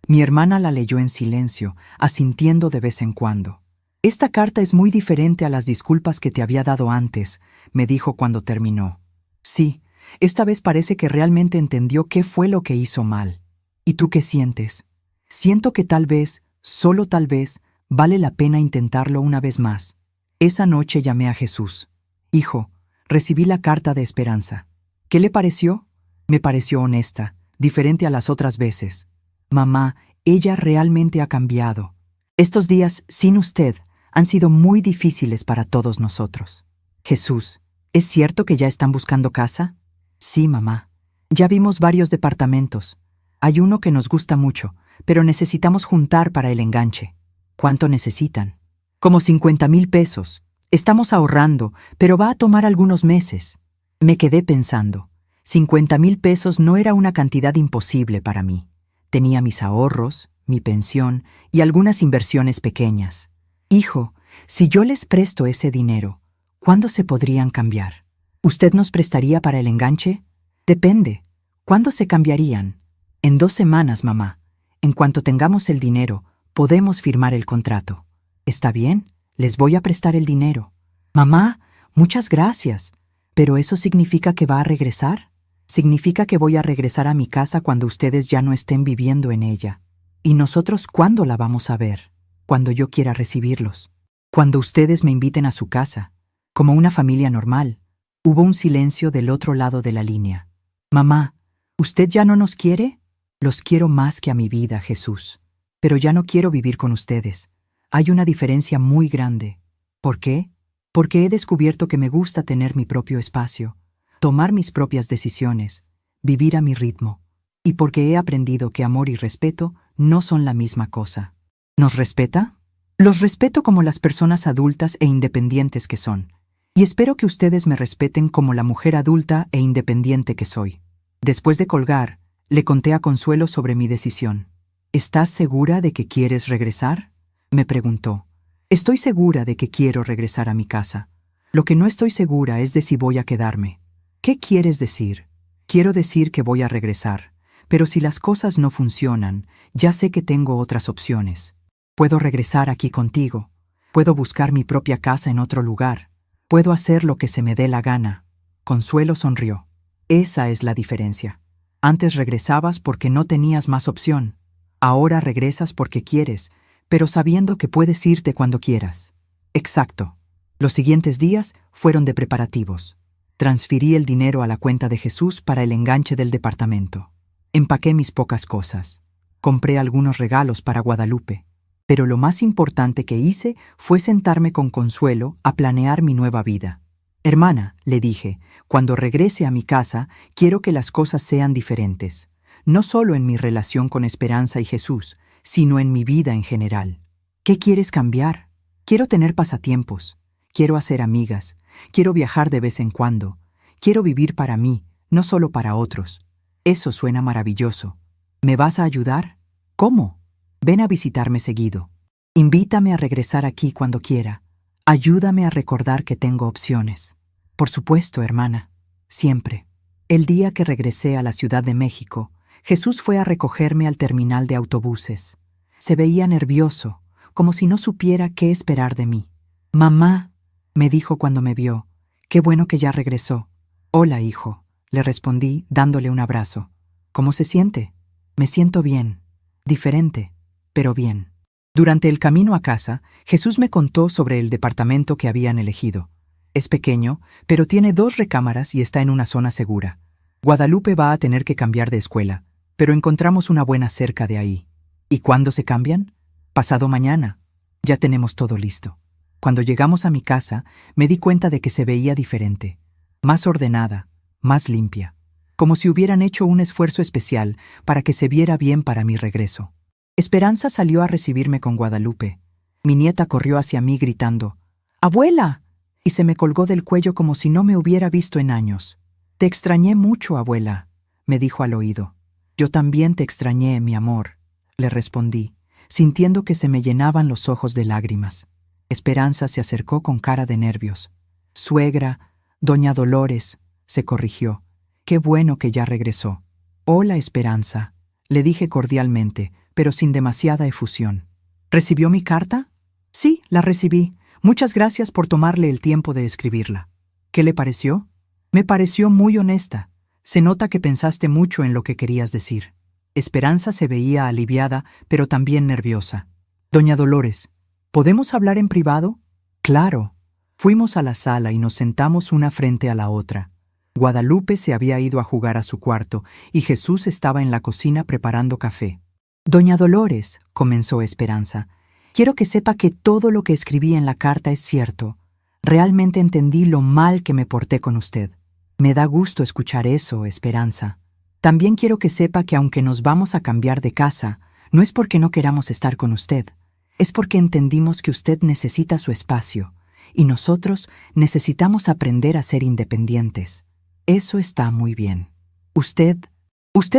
Mi hermana la leyó en silencio, asintiendo de vez en cuando. «Esta carta es muy diferente a las disculpas que te había dado antes», me dijo cuando terminó. «Sí, esta vez parece que realmente entendió qué fue lo que hizo mal». «¿Y tú qué sientes?». «Siento que tal vez, solo tal vez, vale la pena intentarlo una vez más». Esa noche llamé a Jesús. «Hijo, recibí la carta de Esperanza. ¿Qué le pareció?». «Me pareció honesta, diferente a las otras veces». «Mamá, ella realmente ha cambiado. Estos días, sin usted, han sido muy difíciles para todos nosotros». «Jesús, ¿es cierto que ya están buscando casa?». «Sí, mamá. Ya vimos varios departamentos. Hay uno que nos gusta mucho, pero necesitamos juntar para el enganche». «¿Cuánto necesitan?». «Como 50,000 pesos. Estamos ahorrando, pero va a tomar algunos meses». Me quedé pensando. 50,000 pesos no era una cantidad imposible para mí. Tenía mis ahorros, mi pensión y algunas inversiones pequeñas. «Hijo, Si yo les presto ese dinero, ¿cuándo se podrían cambiar? ¿Usted nos prestaría para el enganche? Depende. ¿Cuándo se cambiarían? En 2 semanas, mamá. En cuanto tengamos el dinero, podemos firmar el contrato. ¿Está bien? Les voy a prestar el dinero. Mamá, muchas gracias. ¿Pero eso significa que va a regresar? Significa que voy a regresar a mi casa cuando ustedes ya no estén viviendo en ella. ¿Y nosotros cuándo la vamos a ver? Cuando yo quiera recibirlos. Cuando ustedes me inviten a su casa. Como una familia normal. Hubo un silencio del otro lado de la línea. Mamá, ¿usted ya no nos quiere? Los quiero más que a mi vida, Jesús. Pero ya no quiero vivir con ustedes. Hay una diferencia muy grande. ¿Por qué? Porque he descubierto que me gusta tener mi propio espacio, tomar mis propias decisiones, vivir a mi ritmo. Y porque he aprendido que amor y respeto no son la misma cosa. ¿Nos respeta? Los respeto como las personas adultas e independientes que son. Y espero que ustedes me respeten como la mujer adulta e independiente que soy. Después de colgar, le conté a Consuelo sobre mi decisión. ¿Estás segura de que quieres regresar? Me preguntó. Estoy segura de que quiero regresar a mi casa. Lo que no estoy segura es de si voy a quedarme. ¿Qué quieres decir? Quiero decir que voy a regresar, pero si las cosas no funcionan, ya sé que tengo otras opciones. Puedo regresar aquí contigo. Puedo buscar mi propia casa en otro lugar. Puedo hacer lo que se me dé la gana. Consuelo sonrió. Esa es la diferencia. Antes regresabas porque no tenías más opción. Ahora regresas porque quieres, pero sabiendo que puedes irte cuando quieras. Exacto. Los siguientes días fueron de preparativos. Transferí el dinero a la cuenta de Jesús para el enganche del departamento. Empaqué mis pocas cosas. Compré algunos regalos para Guadalupe. Pero lo más importante que hice fue sentarme con Consuelo a planear mi nueva vida. Hermana, le dije, cuando regrese a mi casa, quiero que las cosas sean diferentes. No solo en mi relación con Esperanza y Jesús, sino en mi vida en general. ¿Qué quieres cambiar? Quiero tener pasatiempos. Quiero hacer amigas. Quiero viajar de vez en cuando. Quiero vivir para mí, no solo para otros. Eso suena maravilloso. ¿Me vas a ayudar? ¿Cómo? Ven a visitarme seguido. Invítame a regresar aquí cuando quiera. Ayúdame a recordar que tengo opciones. Por supuesto, hermana. Siempre. El día que regresé a la Ciudad de México, Jesús fue a recogerme al terminal de autobuses. Se veía nervioso, como si no supiera qué esperar de mí. Mamá, me dijo cuando me vio, qué bueno que ya regresó. Hola, hijo, le respondí dándole un abrazo. ¿Cómo se siente? Me siento bien, diferente, pero bien. Durante el camino a casa, Jesús me contó sobre el departamento que habían elegido. Es pequeño, pero tiene 2 recámaras y está en una zona segura. Guadalupe va a tener que cambiar de escuela, pero encontramos una buena cerca de ahí. ¿Y cuándo se cambian? Pasado mañana. Ya tenemos todo listo. Cuando llegamos a mi casa, me di cuenta de que se veía diferente, más ordenada, más limpia, como si hubieran hecho un esfuerzo especial para que se viera bien para mi regreso. Esperanza salió a recibirme con Guadalupe. Mi nieta corrió hacia mí gritando, ¡Abuela! Y se me colgó del cuello como si no me hubiera visto en años. Te extrañé mucho, abuela, me dijo al oído. Yo también te extrañé, mi amor, le respondí, sintiendo que se me llenaban los ojos de lágrimas. Esperanza se acercó con cara de nervios. Suegra, doña Dolores, se corrigió. Qué bueno que ya regresó. Hola, Esperanza, le dije cordialmente, pero sin demasiada efusión. ¿Recibió mi carta? Sí, la recibí. Muchas gracias por tomarle el tiempo de escribirla. ¿Qué le pareció? Me pareció muy honesta. Se nota que pensaste mucho en lo que querías decir. Esperanza se veía aliviada, pero también nerviosa. Doña Dolores, ¿podemos hablar en privado? Claro. Fuimos a la sala y nos sentamos una frente a la otra. Guadalupe se había ido a jugar a su cuarto y Jesús estaba en la cocina preparando café. Doña Dolores, comenzó Esperanza, quiero que sepa que todo lo que escribí en la carta es cierto. Realmente entendí lo mal que me porté con usted. Me da gusto escuchar eso, Esperanza. También quiero que sepa que aunque nos vamos a cambiar de casa, no es porque no queramos estar con usted. Es porque entendimos que usted necesita su espacio, y nosotros necesitamos aprender a ser independientes. Eso está muy bien. ¿Usted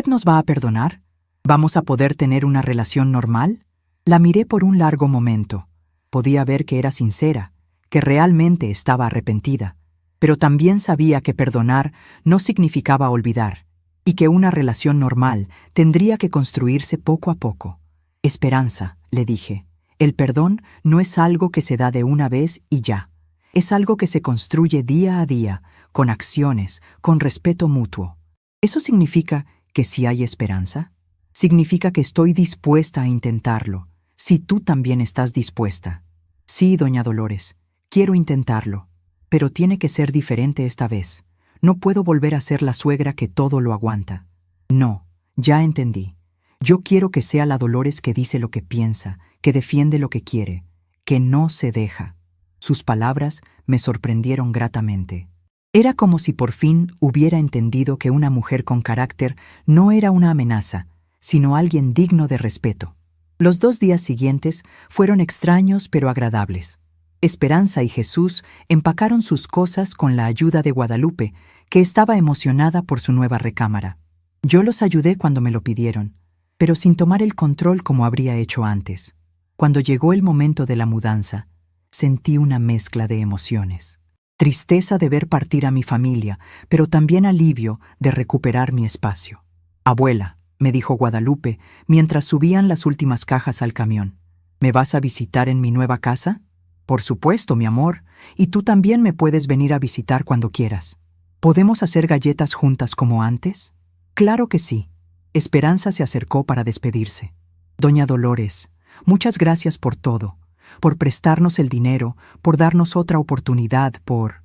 nos va a perdonar? ¿Vamos a poder tener una relación normal? La miré por un largo momento. Podía ver que era sincera, que realmente estaba arrepentida, pero también sabía que perdonar no significaba olvidar, y que una relación normal tendría que construirse poco a poco. Esperanza, le dije, el perdón no es algo que se da de una vez y ya. Es algo que se construye día a día, con acciones, con respeto mutuo. ¿Eso significa que si hay esperanza? Significa que estoy dispuesta a intentarlo, si tú también estás dispuesta. Sí, doña Dolores, quiero intentarlo, pero tiene que ser diferente esta vez. No puedo volver a ser la suegra que todo lo aguanta. No, ya entendí. Yo quiero que sea la Dolores que dice lo que piensa, que defiende lo que quiere, que no se deja. Sus palabras me sorprendieron gratamente. Era como si por fin hubiera entendido que una mujer con carácter no era una amenaza, sino alguien digno de respeto. Los 2 días siguientes fueron extraños pero agradables. Esperanza y Jesús empacaron sus cosas con la ayuda de Guadalupe, que estaba emocionada por su nueva recámara. Yo los ayudé cuando me lo pidieron, pero sin tomar el control como habría hecho antes. Cuando llegó el momento de la mudanza, sentí una mezcla de emociones. Tristeza de ver partir a mi familia, pero también alivio de recuperar mi espacio. «Abuela», me dijo Guadalupe, mientras subían las últimas cajas al camión, «¿me vas a visitar en mi nueva casa?» «Por supuesto, mi amor, y tú también me puedes venir a visitar cuando quieras. ¿Podemos hacer galletas juntas como antes?» «Claro que sí». Esperanza se acercó para despedirse. «Doña Dolores, muchas gracias por todo, por prestarnos el dinero, por darnos otra oportunidad, por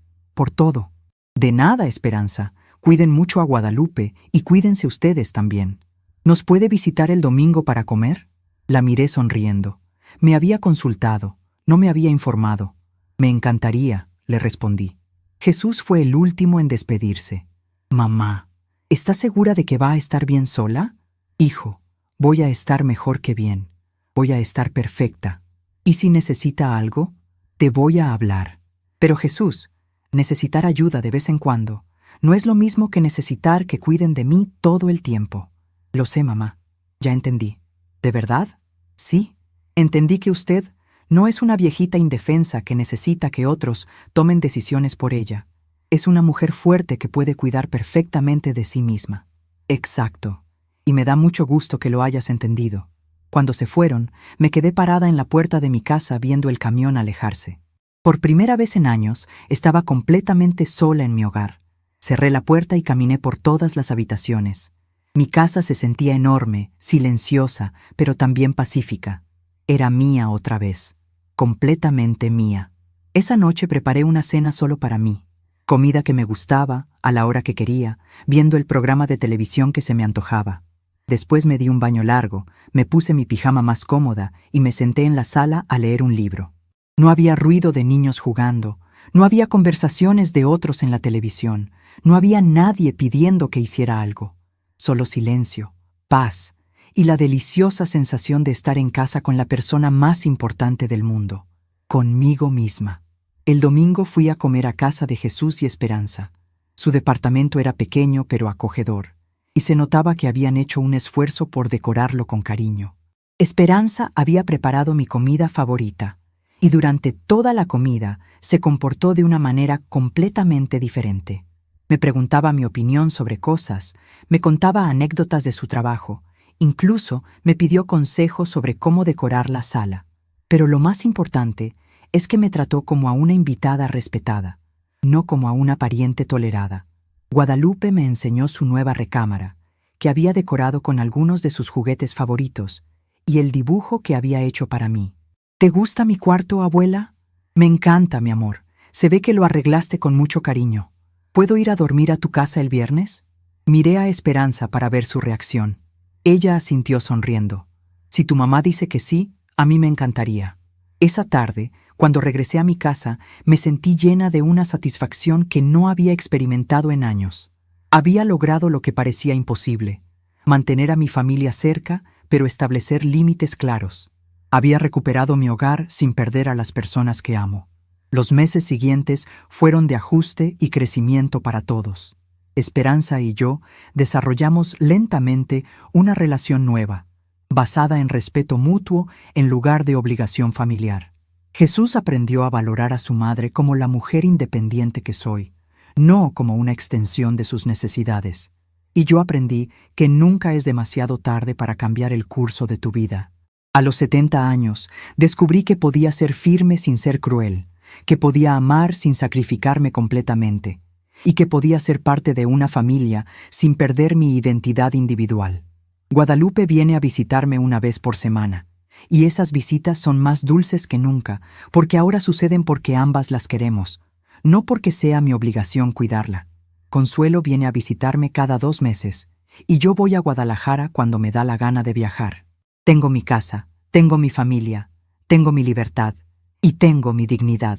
todo». «De nada, Esperanza. Cuiden mucho a Guadalupe y cuídense ustedes también. ¿Nos puede visitar el domingo para comer?» La miré sonriendo. Me había consultado, no me había informado. «Me encantaría», le respondí. Jesús fue el último en despedirse. «Mamá, ¿estás segura de que va a estar bien sola?» «Hijo, voy a estar mejor que bien. Voy a estar perfecta. ¿Y si necesita algo? Te voy a hablar». «Pero Jesús, necesitar ayuda de vez en cuando no es lo mismo que necesitar que cuiden de mí todo el tiempo». «Lo sé, mamá. Ya entendí». «¿De verdad?» «Sí. Entendí que usted no es una viejita indefensa que necesita que otros tomen decisiones por ella. Es una mujer fuerte que puede cuidar perfectamente de sí misma». «Exacto. Y me da mucho gusto que lo hayas entendido». Cuando se fueron, me quedé parada en la puerta de mi casa viendo el camión alejarse. Por primera vez en años, estaba completamente sola en mi hogar. Cerré la puerta y caminé por todas las habitaciones. Mi casa se sentía enorme, silenciosa, pero también pacífica. Era mía otra vez, completamente mía. Esa noche preparé una cena solo para mí. Comida que me gustaba, a la hora que quería, viendo el programa de televisión que se me antojaba. Después me di un baño largo, me puse mi pijama más cómoda y me senté en la sala a leer un libro. No había ruido de niños jugando, no había conversaciones de otros en la televisión, no había nadie pidiendo que hiciera algo. Solo silencio, paz y la deliciosa sensación de estar en casa con la persona más importante del mundo, conmigo misma. El domingo fui a comer a casa de Jesús y Esperanza. Su departamento era pequeño pero acogedor, y se notaba que habían hecho un esfuerzo por decorarlo con cariño. Esperanza había preparado mi comida favorita, y durante toda la comida se comportó de una manera completamente diferente. Me preguntaba mi opinión sobre cosas, me contaba anécdotas de su trabajo, incluso me pidió consejos sobre cómo decorar la sala. Pero lo más importante es que me trató como a una invitada respetada, no como a una pariente tolerada. Guadalupe me enseñó su nueva recámara, que había decorado con algunos de sus juguetes favoritos, y el dibujo que había hecho para mí. «¿Te gusta mi cuarto, abuela?» «Me encanta, mi amor. Se ve que lo arreglaste con mucho cariño. ¿Puedo ir a dormir a tu casa el viernes?» Miré a Esperanza para ver su reacción. Ella asintió sonriendo. «Si tu mamá dice que sí, a mí me encantaría». Esa tarde, cuando regresé a mi casa, me sentí llena de una satisfacción que no había experimentado en años. Había logrado lo que parecía imposible: mantener a mi familia cerca, pero establecer límites claros. Había recuperado mi hogar sin perder a las personas que amo. Los meses siguientes fueron de ajuste y crecimiento para todos. Esperanza y yo desarrollamos lentamente una relación nueva, basada en respeto mutuo en lugar de obligación familiar. Jesús aprendió a valorar a su madre como la mujer independiente que soy, no como una extensión de sus necesidades. Y yo aprendí que nunca es demasiado tarde para cambiar el curso de tu vida. A los 70 años, descubrí que podía ser firme sin ser cruel, que podía amar sin sacrificarme completamente, y que podía ser parte de una familia sin perder mi identidad individual. Guadalupe viene a visitarme una vez por semana, y esas visitas son más dulces que nunca, porque ahora suceden porque ambas las queremos, no porque sea mi obligación cuidarla. Consuelo viene a visitarme cada 2 meses, y yo voy a Guadalajara cuando me da la gana de viajar. Tengo mi casa, tengo mi familia, tengo mi libertad, y tengo mi dignidad.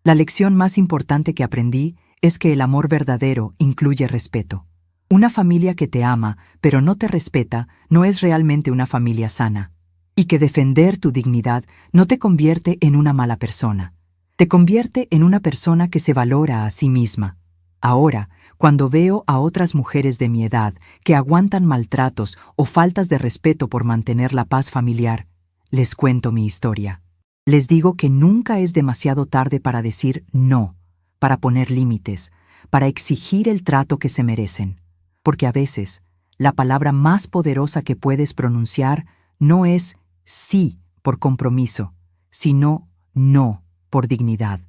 La lección más importante que aprendí es que el amor verdadero incluye respeto. Una familia que te ama, pero no te respeta, no es realmente una familia sana. Y que defender tu dignidad no te convierte en una mala persona. Te convierte en una persona que se valora a sí misma. Ahora, cuando veo a otras mujeres de mi edad que aguantan maltratos o faltas de respeto por mantener la paz familiar, les cuento mi historia. Les digo que nunca es demasiado tarde para decir no, para poner límites, para exigir el trato que se merecen. Porque a veces, la palabra más poderosa que puedes pronunciar no es sí por compromiso, sino no por dignidad.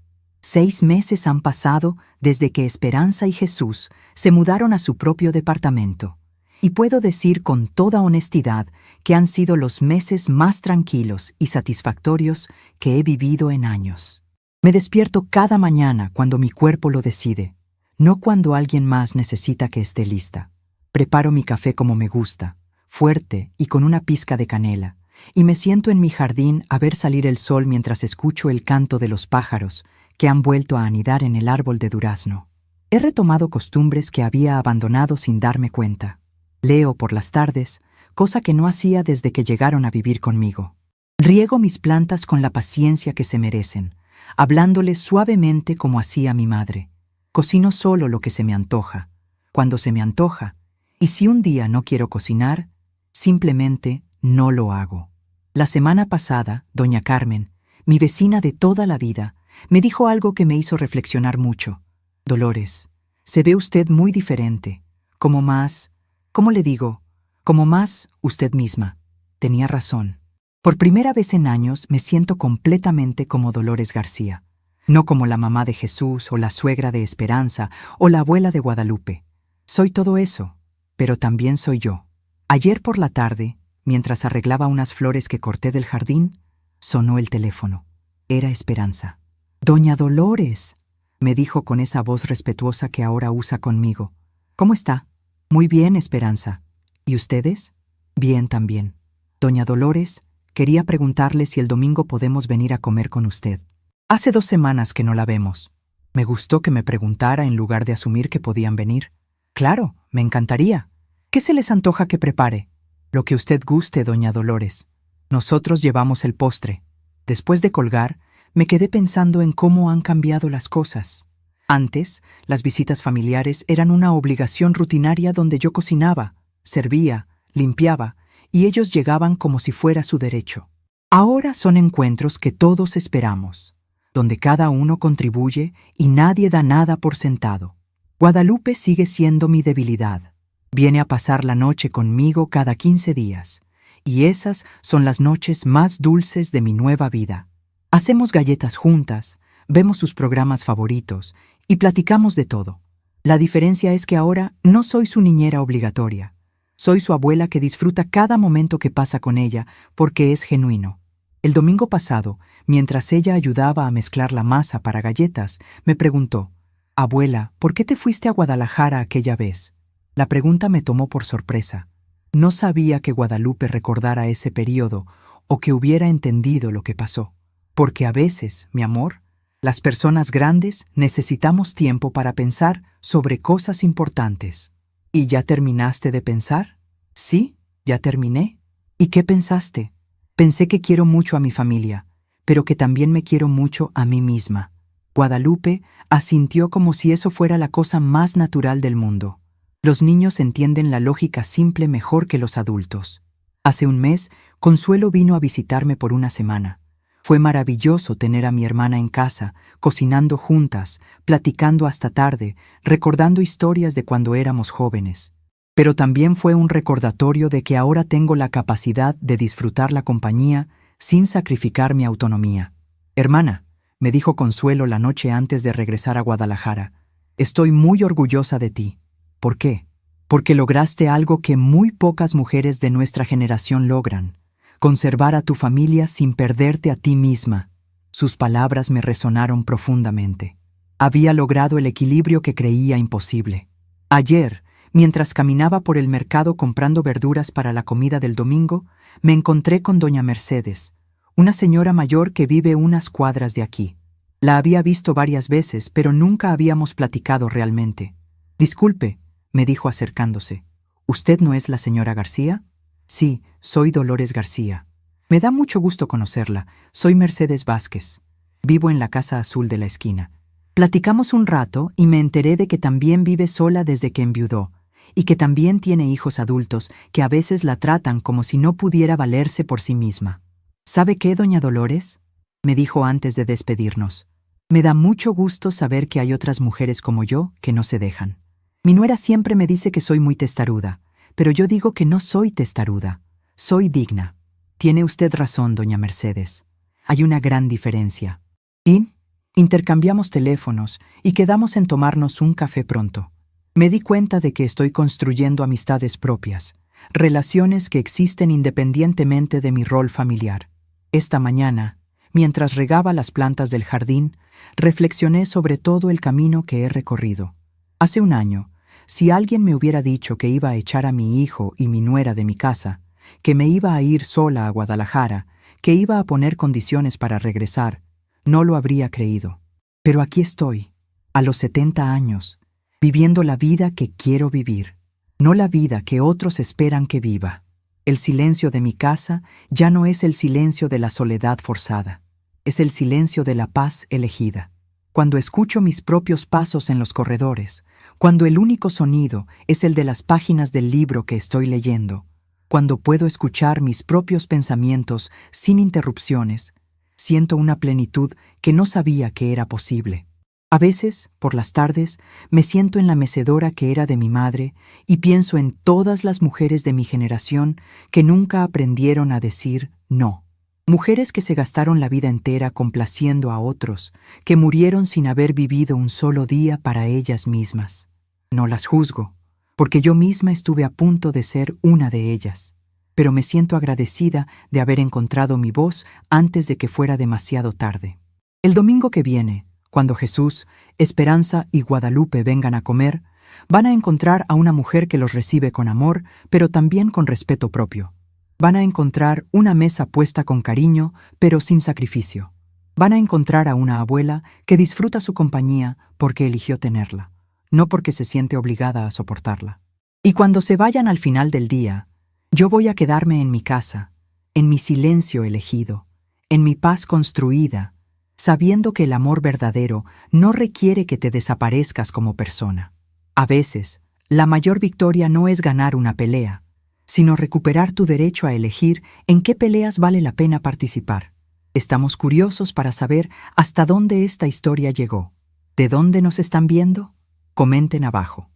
6 meses han pasado desde que Esperanza y Jesús se mudaron a su propio departamento. Y puedo decir con toda honestidad que han sido los meses más tranquilos y satisfactorios que he vivido en años. Me despierto cada mañana cuando mi cuerpo lo decide, no cuando alguien más necesita que esté lista. Preparo mi café como me gusta, fuerte y con una pizca de canela, y me siento en mi jardín a ver salir el sol mientras escucho el canto de los pájaros que han vuelto a anidar en el árbol de durazno. He retomado costumbres que había abandonado sin darme cuenta. Leo por las tardes, cosa que no hacía desde que llegaron a vivir conmigo. Riego mis plantas con la paciencia que se merecen, hablándoles suavemente como hacía mi madre. Cocino solo lo que se me antoja, cuando se me antoja, y si un día no quiero cocinar, simplemente no lo hago. La semana pasada, doña Carmen, mi vecina de toda la vida, me dijo algo que me hizo reflexionar mucho. Dolores, se ve usted muy diferente, como más, ¿cómo le digo? Como más usted misma. Tenía razón. Por primera vez en años me siento completamente como Dolores García, no como la mamá de Jesús o la suegra de Esperanza o la abuela de Guadalupe. Soy todo eso, pero también soy yo. Ayer por la tarde, mientras arreglaba unas flores que corté del jardín, sonó el teléfono. Era Esperanza. «Doña Dolores», me dijo con esa voz respetuosa que ahora usa conmigo. «¿Cómo está?» «Muy bien, Esperanza. ¿Y ustedes?» «Bien también. Doña Dolores, quería preguntarle si el domingo podemos venir a comer con usted. Hace 2 semanas que no la vemos. Me gustó que me preguntara en lugar de asumir que podían venir. Claro, me encantaría. ¿Qué se les antoja que prepare?» «Lo que usted guste, doña Dolores. Nosotros llevamos el postre». Después de colgar, me quedé pensando en cómo han cambiado las cosas. Antes, las visitas familiares eran una obligación rutinaria donde yo cocinaba, servía, limpiaba, y ellos llegaban como si fuera su derecho. Ahora son encuentros que todos esperamos, donde cada uno contribuye y nadie da nada por sentado. Guadalupe sigue siendo mi debilidad. Viene a pasar la noche conmigo cada 15 días, y esas son las noches más dulces de mi nueva vida. Hacemos galletas juntas, vemos sus programas favoritos y platicamos de todo. La diferencia es que ahora no soy su niñera obligatoria. Soy su abuela que disfruta cada momento que pasa con ella porque es genuino. El domingo pasado, mientras ella ayudaba a mezclar la masa para galletas, me preguntó: «Abuela, ¿por qué te fuiste a Guadalajara aquella vez?» La pregunta me tomó por sorpresa. No sabía que Guadalupe recordara ese periodo o que hubiera entendido lo que pasó. Porque a veces, mi amor, las personas grandes necesitamos tiempo para pensar sobre cosas importantes. ¿Y ya terminaste de pensar? Sí, ya terminé. ¿Y qué pensaste? Pensé que quiero mucho a mi familia, pero que también me quiero mucho a mí misma. Guadalupe asintió como si eso fuera la cosa más natural del mundo. Los niños entienden la lógica simple mejor que los adultos. Hace un mes, Consuelo vino a visitarme por una semana. Fue maravilloso tener a mi hermana en casa, cocinando juntas, platicando hasta tarde, recordando historias de cuando éramos jóvenes. Pero también fue un recordatorio de que ahora tengo la capacidad de disfrutar la compañía sin sacrificar mi autonomía. Hermana, me dijo Consuelo la noche antes de regresar a Guadalajara, estoy muy orgullosa de ti. ¿Por qué? Porque lograste algo que muy pocas mujeres de nuestra generación logran: conservar a tu familia sin perderte a ti misma. Sus palabras me resonaron profundamente. Había logrado el equilibrio que creía imposible. Ayer, mientras caminaba por el mercado comprando verduras para la comida del domingo, me encontré con doña Mercedes, una señora mayor que vive unas cuadras de aquí. La había visto varias veces, pero nunca habíamos platicado realmente. Disculpe, me dijo acercándose. ¿Usted no es la señora García? Sí, soy Dolores García. Me da mucho gusto conocerla. Soy Mercedes Vázquez. Vivo en la casa azul de la esquina. Platicamos un rato y me enteré de que también vive sola desde que enviudó, y que también tiene hijos adultos que a veces la tratan como si no pudiera valerse por sí misma. ¿Sabe qué, doña Dolores?, me dijo antes de despedirnos. Me da mucho gusto saber que hay otras mujeres como yo que no se dejan. Mi nuera siempre me dice que soy muy testaruda, pero yo digo que no soy testaruda, soy digna. Tiene usted razón, doña Mercedes. Hay una gran diferencia. Y intercambiamos teléfonos y quedamos en tomarnos un café pronto. Me di cuenta de que estoy construyendo amistades propias, relaciones que existen independientemente de mi rol familiar. Esta mañana, mientras regaba las plantas del jardín, reflexioné sobre todo el camino que he recorrido. Hace un año, si alguien me hubiera dicho que iba a echar a mi hijo y mi nuera de mi casa, que me iba a ir sola a Guadalajara, que iba a poner condiciones para regresar, no lo habría creído. Pero aquí estoy, a los 70 años, viviendo la vida que quiero vivir, no la vida que otros esperan que viva. El silencio de mi casa ya no es el silencio de la soledad forzada, es el silencio de la paz elegida. Cuando escucho mis propios pasos en los corredores, cuando el único sonido es el de las páginas del libro que estoy leyendo, cuando puedo escuchar mis propios pensamientos sin interrupciones, siento una plenitud que no sabía que era posible. A veces, por las tardes, me siento en la mecedora que era de mi madre y pienso en todas las mujeres de mi generación que nunca aprendieron a decir no. Mujeres que se gastaron la vida entera complaciendo a otros, que murieron sin haber vivido un solo día para ellas mismas. No las juzgo, porque yo misma estuve a punto de ser una de ellas, pero me siento agradecida de haber encontrado mi voz antes de que fuera demasiado tarde. El domingo que viene, cuando Jesús, Esperanza y Guadalupe vengan a comer, van a encontrar a una mujer que los recibe con amor, pero también con respeto propio. Van a encontrar una mesa puesta con cariño, pero sin sacrificio. Van a encontrar a una abuela que disfruta su compañía porque eligió tenerla, no porque se siente obligada a soportarla. Y cuando se vayan al final del día, yo voy a quedarme en mi casa, en mi silencio elegido, en mi paz construida, sabiendo que el amor verdadero no requiere que te desaparezcas como persona. A veces, la mayor victoria no es ganar una pelea, sino recuperar tu derecho a elegir en qué peleas vale la pena participar. Estamos curiosos para saber hasta dónde esta historia llegó. ¿De dónde nos están viendo? Comenten abajo.